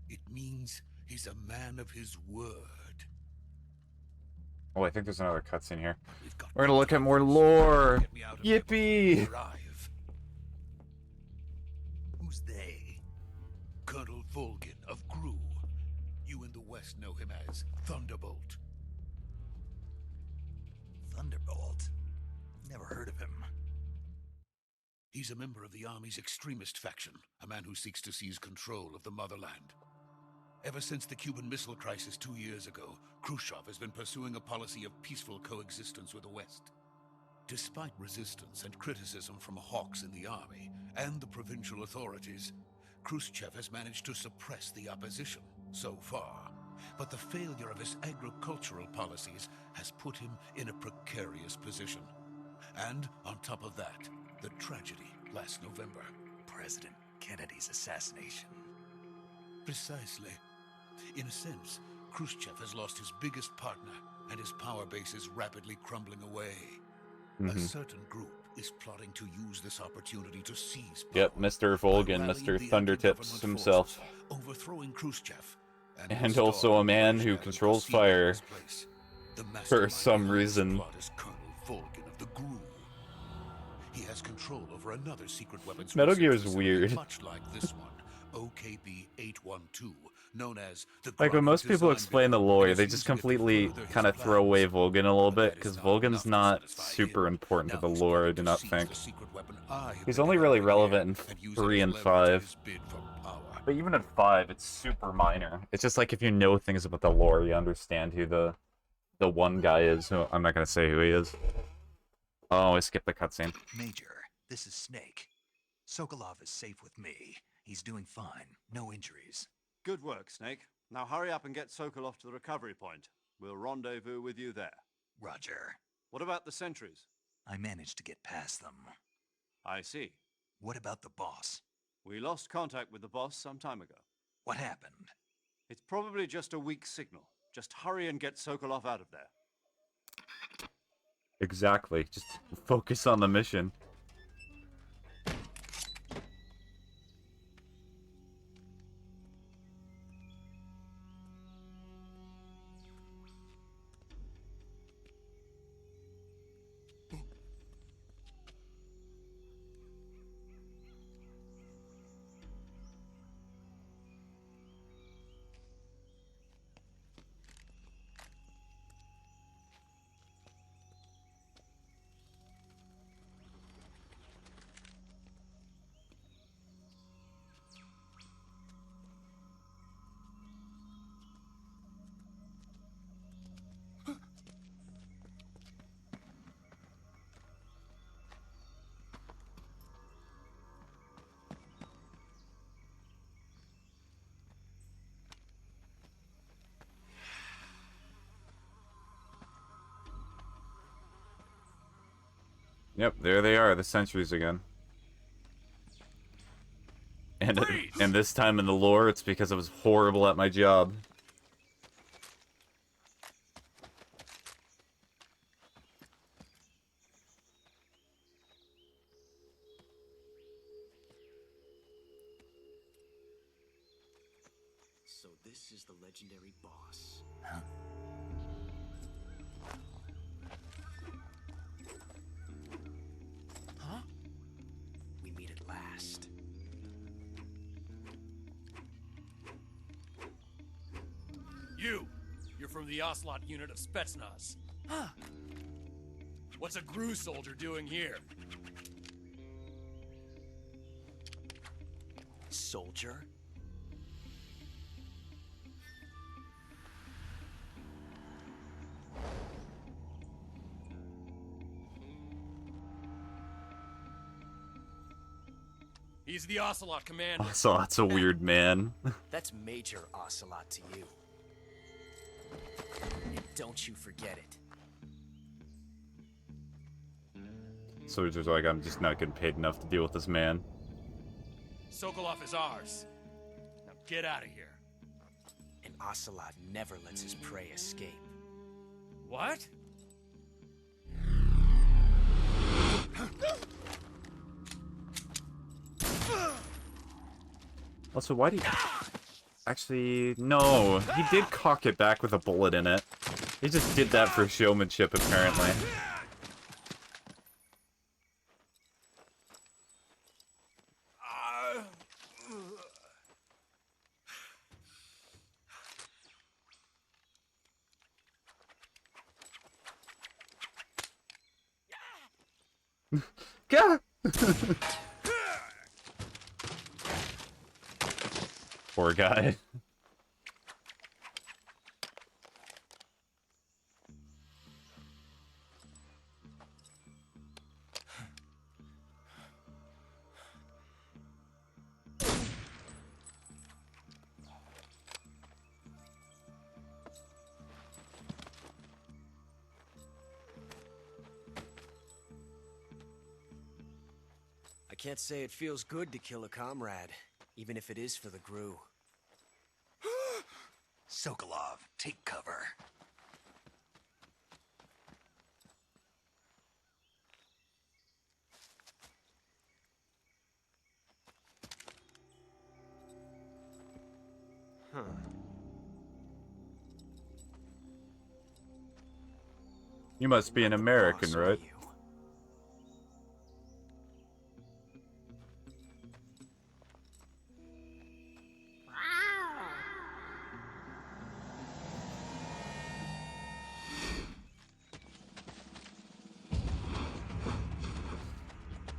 It means he's a man of his word. Oh, I think there's another cutscene here. We've got We're gonna look at more lore! Get me out of here before they Yippee! arrive. Who's they? Colonel Volgin of Gru. You in the West know him as Thunderbolt. Thunderbolt? Never heard of him. He's a member of the Army's extremist faction, a man who seeks to seize control of the motherland. Ever since the Cuban Missile Crisis 2 years ago, Khrushchev has been pursuing a policy of peaceful coexistence with the West. Despite resistance and criticism from hawks in the army and the provincial authorities, Khrushchev has managed to suppress the opposition so far. But the failure of his agricultural policies has put him in a precarious position. And on top of that, the tragedy last November. President Kennedy's assassination. Precisely. In a sense, Khrushchev has lost his biggest partner, and his power base is rapidly crumbling away. A certain group is plotting to use this opportunity to seize power. Yep, Mr. Volgin, Mr. Thundertips himself. Overthrowing Khrushchev. And also a man who controls fire. For some reason. Plot is Colonel Volgin of the Gru. He has control over another secret weapons. Metal Gear is weird. Much like this one, OKB-812, known as the. Like when most people explain the lore, they just completely kind of throw away Volgin a little bit, because Volgin's not super important to the lore, I do not think. He's only really relevant in 3 and 5. But even in 5, it's super minor. It's just like if you know things about the lore, you understand who the one guy is. Who, I'm not going to say who he is. Oh, I skipped the cutscene. Major, this is Snake. Sokolov is safe with me. He's doing fine. No injuries. Good work, Snake. Now hurry up and get Sokolov to the recovery point. We'll rendezvous with you there. Roger. What about the sentries? I managed to get past them. I see. What about the boss? We lost contact with the boss some time ago. What happened? It's probably just a weak signal. Just hurry and get Sokolov out of there. Exactly. Just focus on the mission. Yep, there they are, the sentries again. And this time in the lore, it's because I was horrible at my job. So this is the legendary boss. Huh? Huh? We meet at last. You're from the Ocelot unit of Spetsnaz. Huh. What's a GRU soldier doing here? Soldier? He's the Ocelot commander. So that's a weird man. That's Major Ocelot to you. And don't you forget it. Soldiers are like, I'm just not getting paid enough to deal with this man. Sokolov is ours. Now get out of here. And Ocelot never lets his prey escape. What? Also, why do you... Actually, no. He did cock it back with a bullet in it. He just did that for showmanship, apparently. Gah! Poor guy. I can't say it feels good to kill a comrade, even if it is for the GRU. Sokolov, take cover. Huh. You must be an American, right?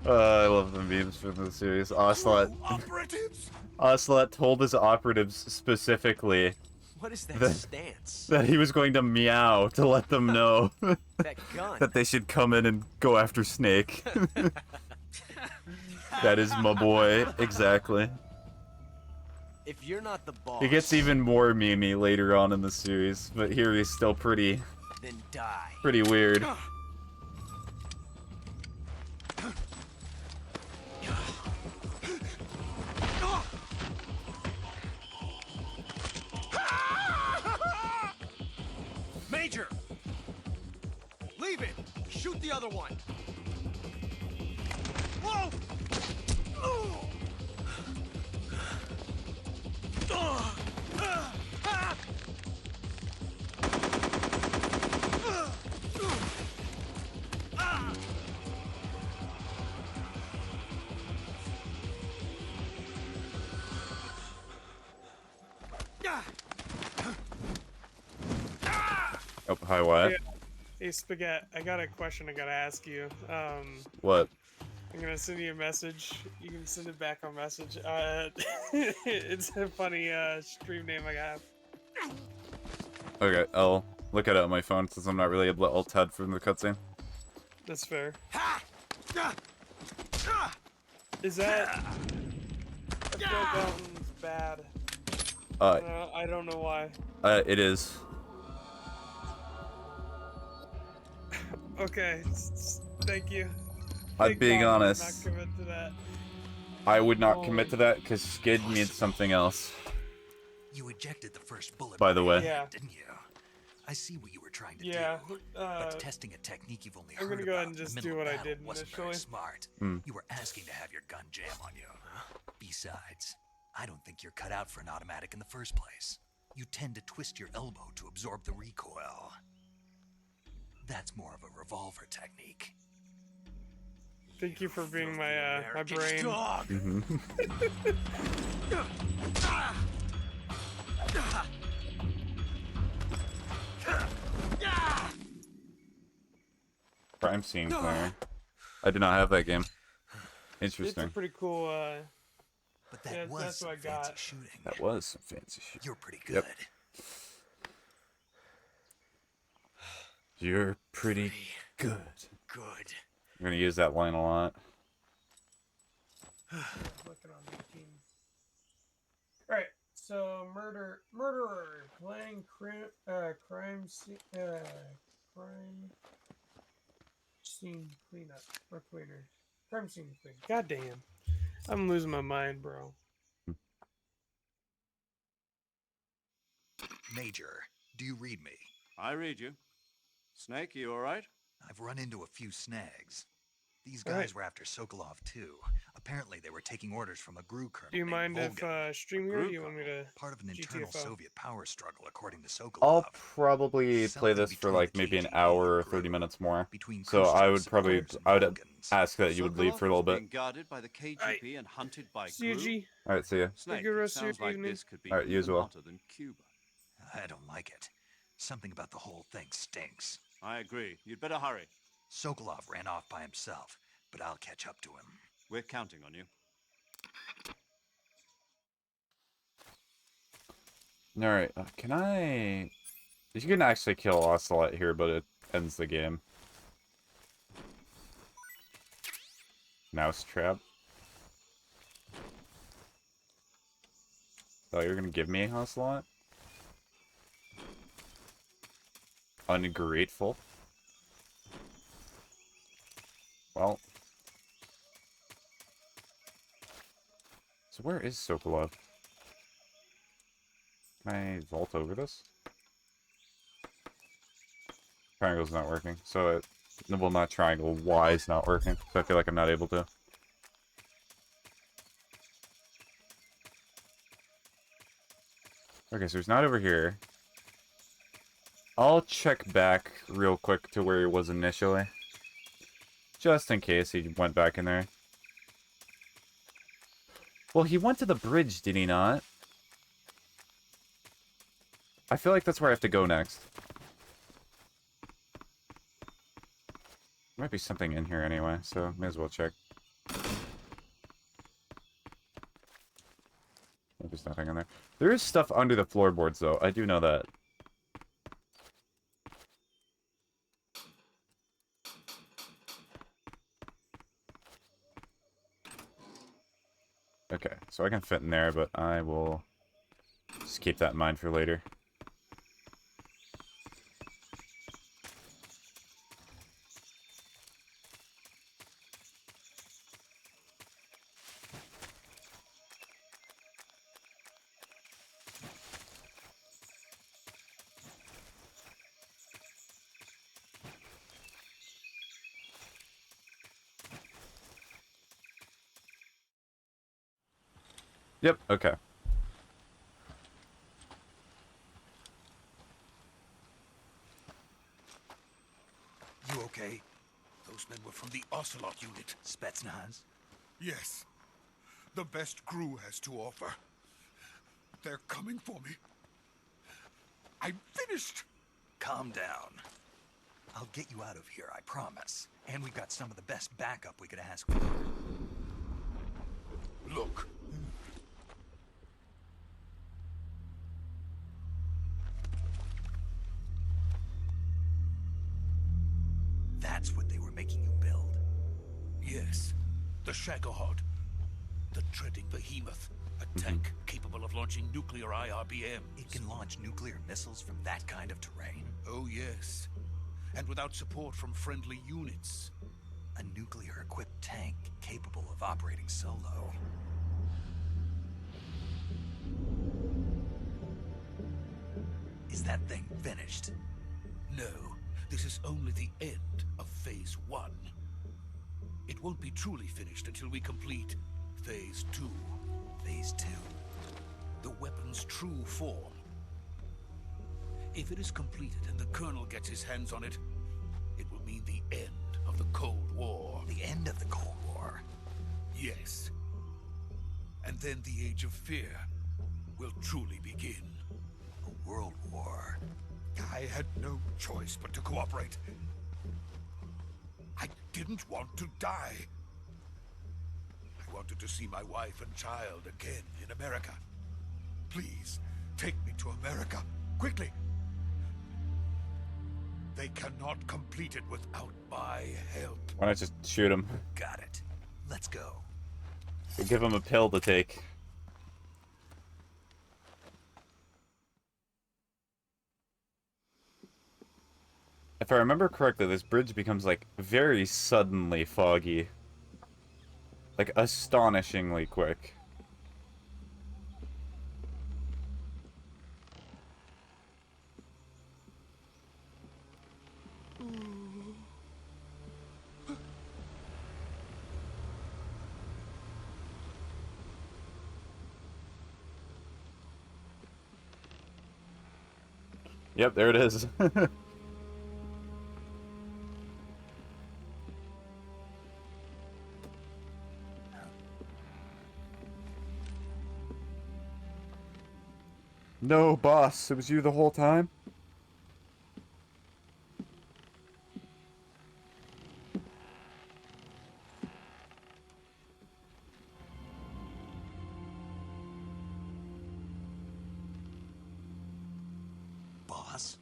I love the memes from the series. Ocelot. Ocelot told his operatives specifically What is that stance? that he was going to meow to let them know That gun. that they should come in and go after Snake. That is my boy, exactly. If you're not the boss... He gets even more memey later on in the series, but here he's still pretty then die. Pretty weird. Major! Leave it! Shoot the other one! Whoa! Oh, hi, what? Yeah. Hey, Spaghetti, I got a question I gotta ask you. What? I'm gonna send you a message. You can send it back on message. It's a funny stream name I have. Okay, I'll look at it on my phone since I'm not really able to alt-tab from the cutscene. That's fair. Is that... I feel that one's bad. I don't know why. It is. Okay, thank you. I'm being honest. Not commit to that. I would not commit to that because Skid means something else. You ejected the first bullet. By the way. Yeah. Didn't you? I see what you were trying to Yeah. do. But testing a technique you've only I'm heard gonna go ahead about and just in the do middle what of I did battle wasn't very initially. smart. Mm. You were asking to have your gun jam on you. Besides, I don't think you're cut out for an automatic in the first place. You tend to twist your elbow to absorb the recoil. That's more of a revolver technique. Thank you for being my my brain. Crime scene clearing. I do not have that game. Interesting. It's a pretty cool. But that yeah, was that's what I some fancy got. shooting. That was some fancy shit. You're pretty good. Yep. You're pretty good. Good. I'm gonna use that line a lot. Looking on 18. Alright, so murderer playing crime scene cleanup or cleaner. Crime scene cleaner. God damn. I'm losing my mind, bro. Major, do you read me? I read you. Snake, you alright? I've run into a few snags. These All guys right. were after Sokolov too. Apparently they were taking orders from a GRU colonel Do you named mind if Volgin. streaming or do you want me to Part of an internal GTFO? Soviet power struggle, according to Sokolov. I'll probably play Something this for between like the maybe an KGB hour or and 30 GRU, minutes more. between So I would Khrushchev's probably, supporters and I would Volgin's. ask that you would leave for a little Sokolov bit. was being guarded by the KGB and hunted by See you, GRU. G. Alright, see ya. Snake, good it rest of your sounds like evening. this could be Alright, you as even well. hotter than Cuba. I don't like it. Something about the whole thing stinks. I agree. You'd better hurry. Sokolov ran off by himself, but I'll catch up to him. We're counting on you. Alright, can I... You can actually kill Ocelot here, but it ends the game. Mousetrap. Oh, you're gonna give me Ocelot? Ungrateful. Well. So where is Sokolov? Can I vault over this? Triangle's not working, so it... Well, not triangle, Y is not working, so I feel like I'm not able to. Okay, so he's not over here. I'll check back real quick to where he was initially. Just in case he went back in there. Well, he went to the bridge, did he not? I feel like that's where I have to go next. There might be something in here anyway, so may as well check. There's nothing in there. There is stuff under the floorboards, though. I do know that. Okay, so I can fit in there, but I will just keep that in mind for later. Yep, okay. You okay? Those men were from the Ocelot unit. Spetsnaz? Yes. The best crew has to offer. They're coming for me. I'm finished. Calm down. I'll get you out of here, I promise. And we've got some of the best backup we could ask for. Look. That's what they were making you build? Yes. The Shagohod. The treading behemoth. A tank capable of launching nuclear IRBM. It can launch nuclear missiles from that kind of terrain? Oh, yes. And without support from friendly units. A nuclear-equipped tank capable of operating solo. Is that thing finished? No. This is only the end of Phase 1. It won't be truly finished until we complete Phase 2. Phase 2? The weapon's true form. If it is completed and the Colonel gets his hands on it, it will mean the end of the Cold War. The end of the Cold War? Yes. And then the Age of Fear will truly begin. A world war? I had no choice but to cooperate. I didn't want to die. I wanted to see my wife and child again in America. Please, take me to America, quickly. They cannot complete it without my help. Why not just shoot him? Got it. Let's go. Give him a pill to take. If I remember correctly, this bridge becomes, like, very suddenly foggy. Like, astonishingly quick. Yep, there it is. No, boss, it was you the whole time? Boss?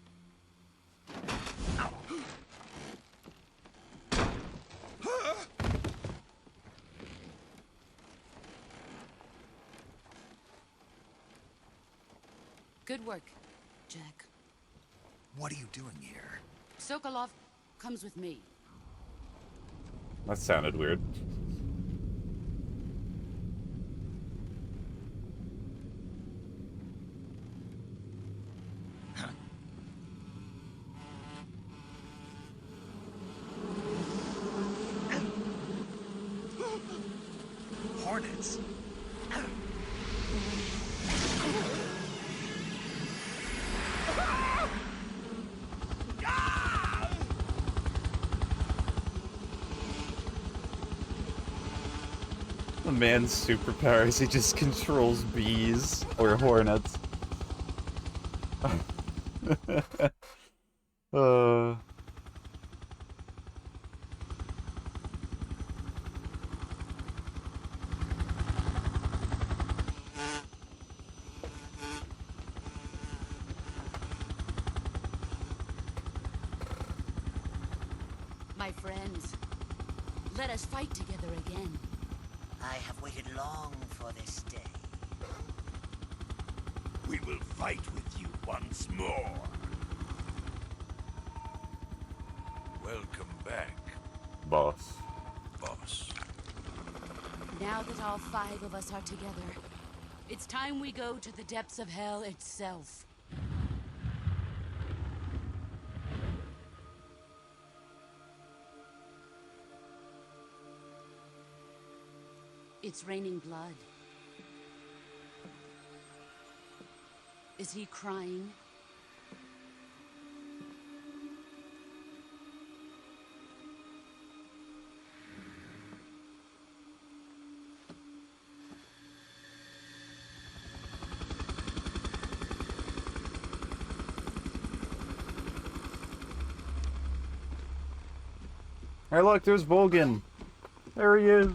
Good work, Jack. What are you doing here? Sokolov comes with me. That sounded weird. Hornets? The man's superpowers, he just controls bees or hornets. My friends, let us fight together again. I have waited long for this day. We will fight with you once more. Welcome back, Boss. boss. Now that all 5 of us are together, it's time we go to the depths of hell itself. It's raining blood. Is he crying? Hey, look, there's Volgan. There he is.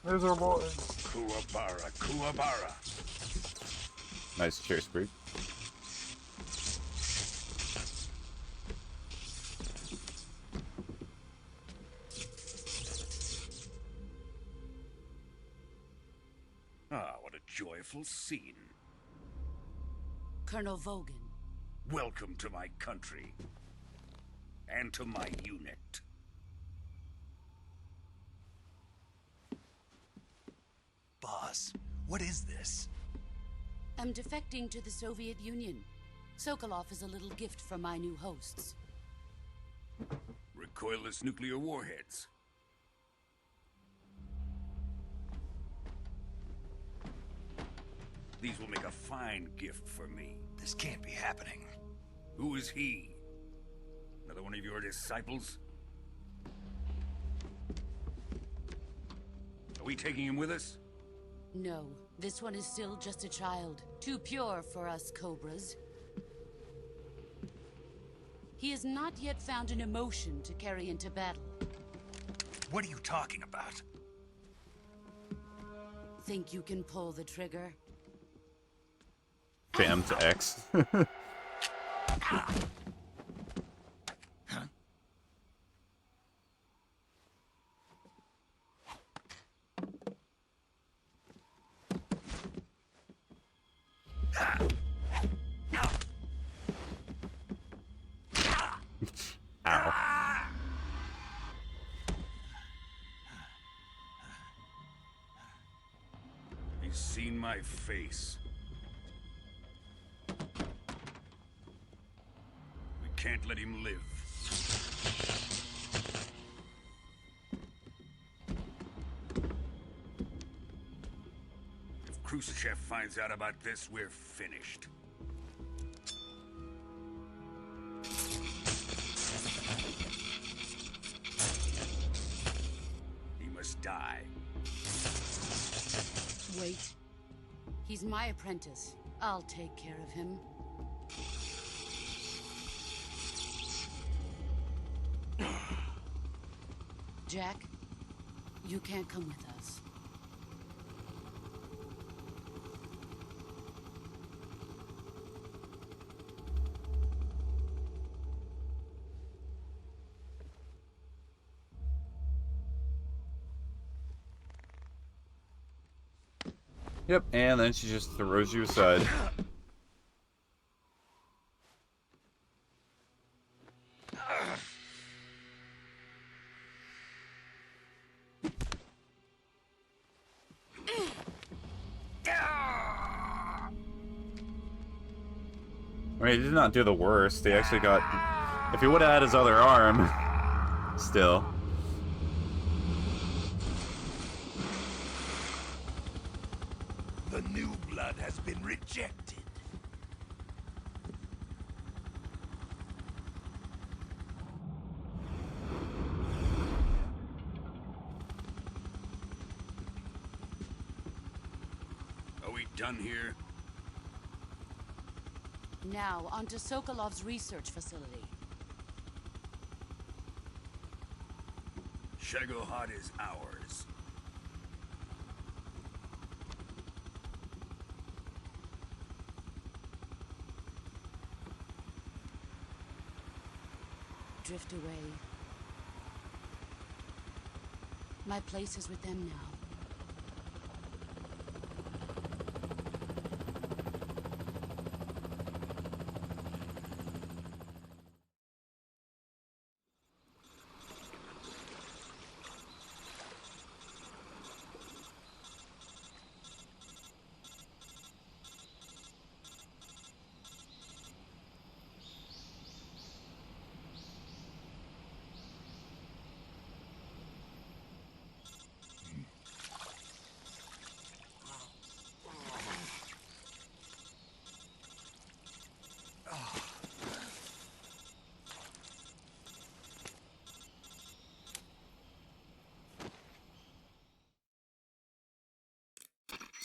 There's our boy. Kuwabara, Kuwabara. Nice chair spree. Ah, what a joyful scene. Colonel Vogan. Welcome to my country. And to my unit. Boss, what is this? I'm defecting to the Soviet Union. Sokolov is a little gift from my new hosts. Recoilless nuclear warheads. These will make a fine gift for me. This can't be happening. Who is he? Another one of your disciples? Are we taking him with us? No, this one is still just a child. Too pure for us Cobras. He has not yet found an emotion to carry into battle. What are you talking about? Think you can pull the trigger? Jam to X. Ow. He's seen my face. We can't let him live. If Khrushchev finds out about this, we're finished. He must die. Wait. He's my apprentice. I'll take care of him. Jack, you can't come with us. Yep, and then she just throws you aside. I mean, he did not do the worst. He actually got... If he would have had his other arm... Still. The new blood has been rejected. Are we done here? Now, onto Sokolov's research facility. Shagohod is ours. Drift away. My place is with them now.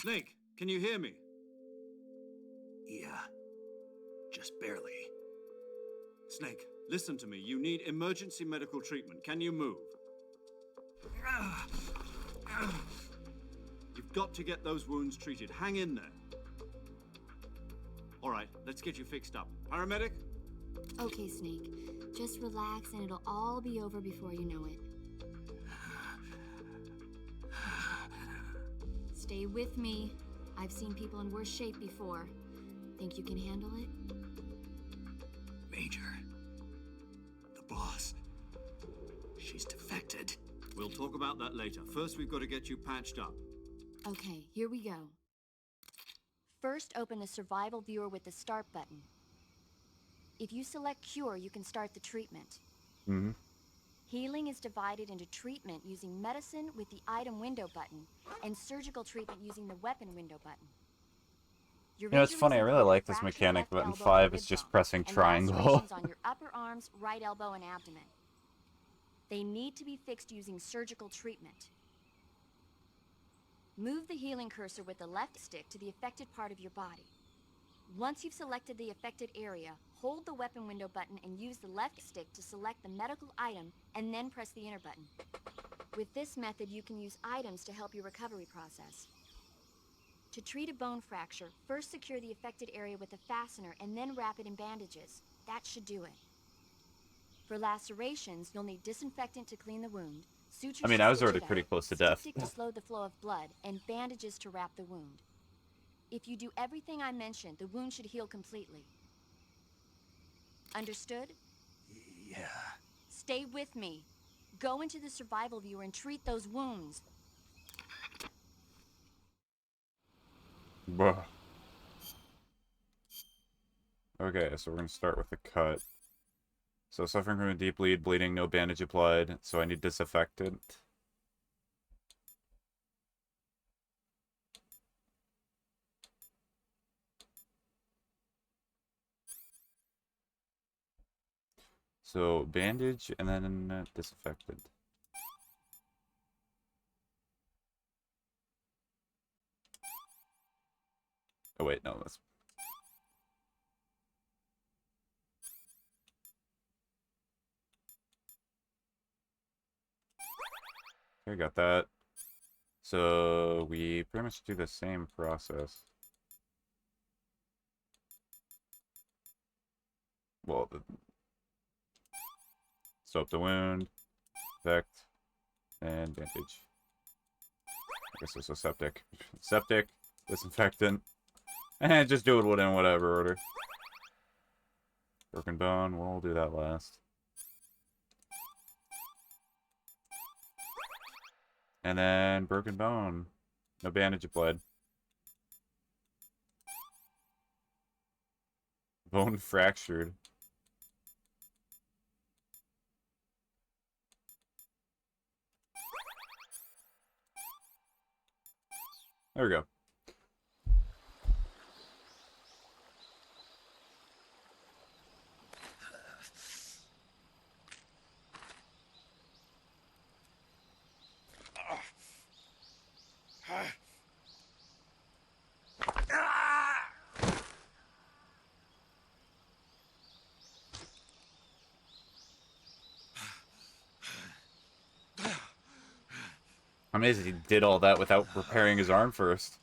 Snake, can you hear me? Yeah. Just barely. Snake, listen to me. You need emergency medical treatment. Can you move? You've got to get those wounds treated. Hang in there. All right, let's get you fixed up. Paramedic? Okay, Snake. Just relax and it'll all be over before you know it. Stay with me. I've seen people in worse shape before. Think you can handle it? Major. The boss. She's defected. We'll talk about that later. First, we've got to get you patched up. Okay, here we go. First, open the survival viewer with the start button. If you select cure, you can start the treatment. Mm-hmm. Healing is divided into treatment using medicine with the item window button and surgical treatment using the weapon window button. Your You know, it's injuries funny, I really include like this fractured mechanic, left but in elbow 5 and it's rib just bone, pressing and triangle. lacerations on your upper arms, right elbow, and abdomen. They need to be fixed using surgical treatment. Move the healing cursor with the left stick to the affected part of your body. Once you've selected the affected area, hold the weapon window button and use the left stick to select the medical item and then press the enter button. With this method, you can use items to help your recovery process. To treat a bone fracture, first secure the affected area with a fastener and then wrap it in bandages. That should do it. For lacerations, you'll need disinfectant to clean the wound, sutures I mean, to I was stitch already it pretty up, close to death. styptic to slow the flow of blood, and bandages to wrap the wound. If you do everything I mentioned, the wound should heal completely. Understood? Yeah. Stay with me. Go into the survival viewer and treat those wounds. Bruh. Okay, so we're going to start with the cut. So suffering from a deep bleed, bleeding, no bandage applied, so I need disinfectant. So bandage and then disinfectant. Oh wait, no, that's... Okay, got that. So we pretty much do the same process. Well, soap the wound, infect, and bandage. I guess it's a septic. Septic, disinfectant, and just do it in whatever order. Broken bone, we'll do that last. And then broken bone. No bandage applied. Bone fractured. There we go. I'm amazed he did all that without repairing his arm first.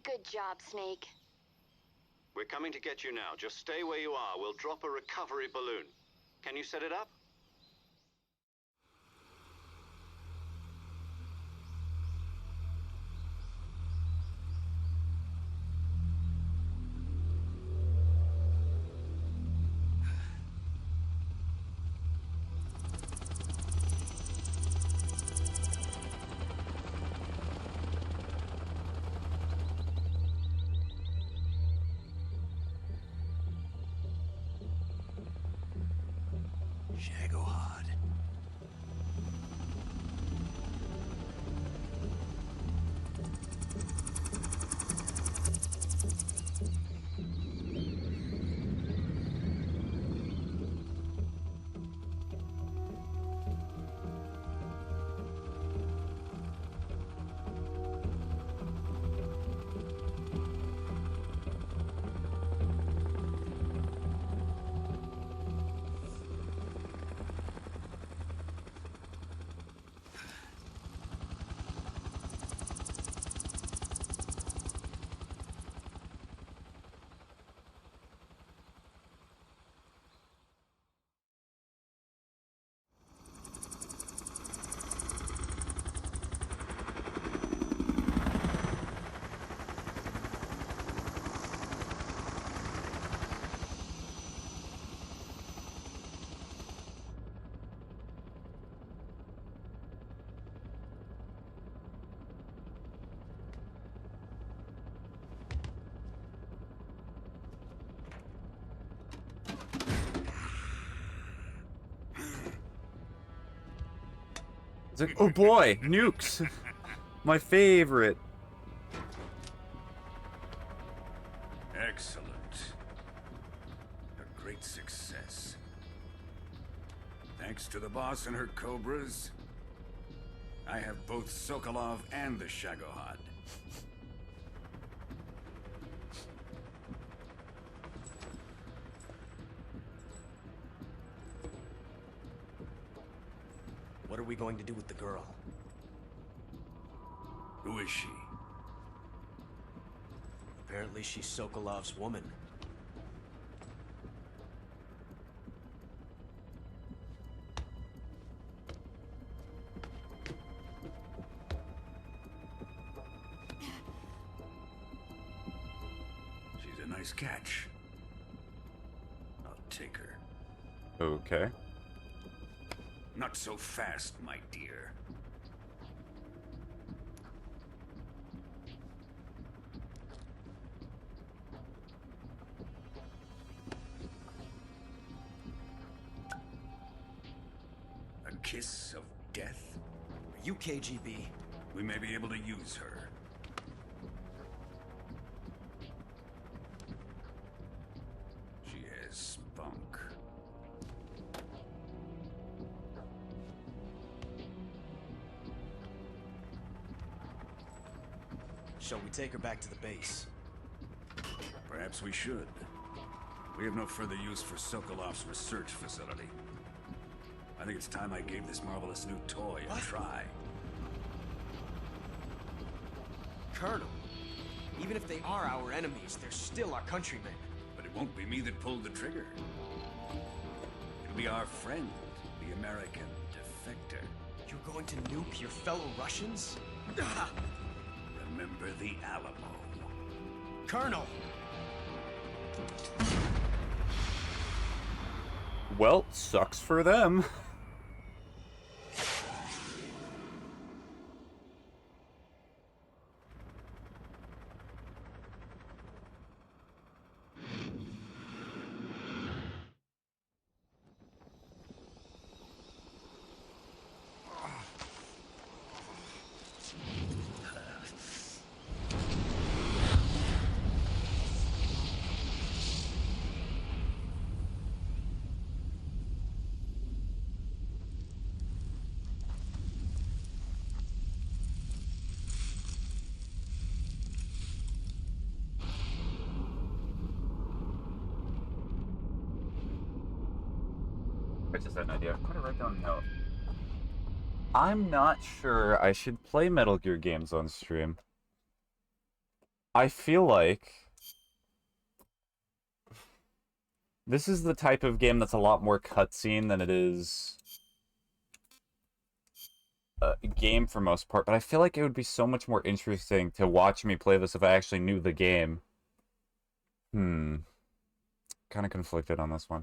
Good job, Snake. We're coming to get you now. Just stay where you are. We'll drop a recovery balloon. Can you set it up? Shagohod. It's like, oh boy, nukes! My favorite! Excellent. A great success. Thanks to the boss and her cobras, I have both Sokolov and the Shagohod. What are we going to do with the girl? Who is she? Apparently she's Sokolov's woman. She's a nice catch. I'll take her. Okay. Not so fast, my dear. A kiss of death? Are you KGB? We may be able to use her. She has spunk. Shall we take her back to the base? Perhaps we should. We have no further use for Sokolov's research facility. I think it's time I gave this marvelous new toy a try. Colonel, even if they are our enemies, they're still our countrymen. But it won't be me that pulled the trigger. It'll be our friend, the American defector. You're going to nuke your fellow Russians? Remember the Alamo. Colonel! Well, sucks for them. I just had an idea. I'm gonna write down a note. I'm not sure I should play Metal Gear games on stream. I feel like this is the type of game that's a lot more cutscene than it is a game for most part, but I feel like it would be so much more interesting to watch me play this if I actually knew the game. Kind of conflicted on this one.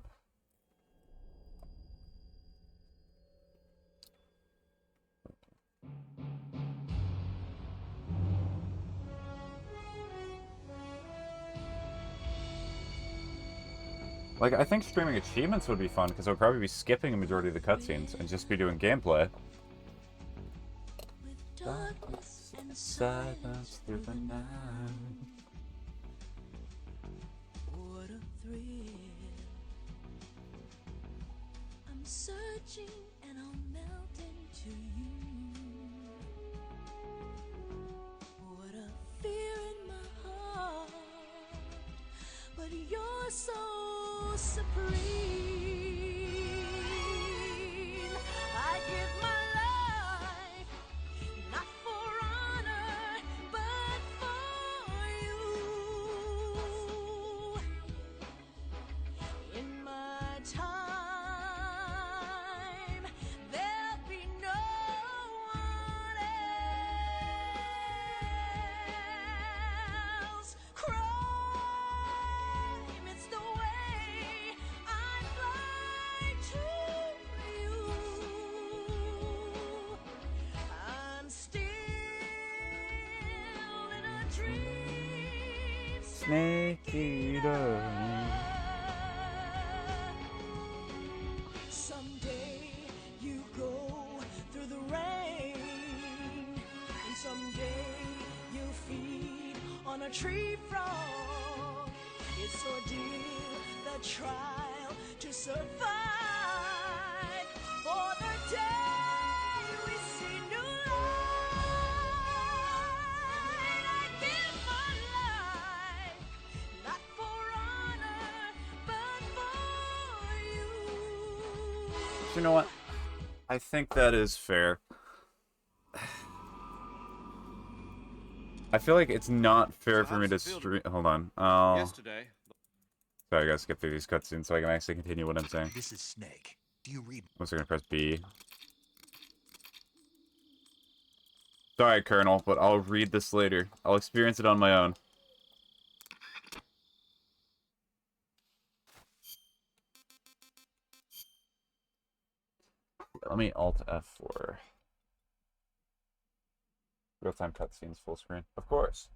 Like, I think streaming achievements would be fun, because I would probably be skipping a majority of the cutscenes and just be doing gameplay. Darkness and silence through the night. What a thrill. I'm searching and I'll melt into you. What a fear in my heart, but you're so supreme. I give my life, not for honor, but for you. In my time, there'll be no one else. Crime, it's the way I fly to you. I'm still in a dream. Snake eater. Someday you go through the rain, and someday you feed on a tree frog. It's ordeal, the trial to survive. For the day we see new light, I give my life, not for honor, but for you. You know what? I think that is fair. I feel like it's not fair for me to stream. Hold on. Yesterday. Sorry, I gotta skip through these cutscenes so I can actually continue what I'm saying. This is Snake. Do you read? I'm gonna press B. Sorry, Colonel, but I'll read this later. I'll experience it on my own. Let me Alt F4. Real-time cutscenes, full screen. Of course.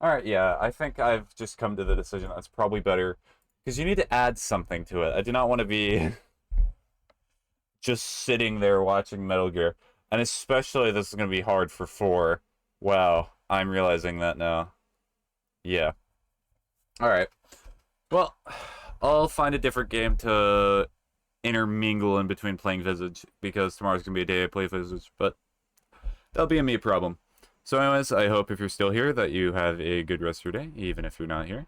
Alright, yeah, I think I've just come to the decision that's probably better. Because you need to add something to it. I do not want to be just sitting there watching Metal Gear. And especially this is going to be hard for 4. Wow, I'm realizing that now. Yeah. Alright. Well, I'll find a different game to intermingle in between playing Visage, because tomorrow's gonna be a day I play Visage, but that'll be a me problem. So anyways, I hope if you're still here that you have a good rest of your day, even if you're not here.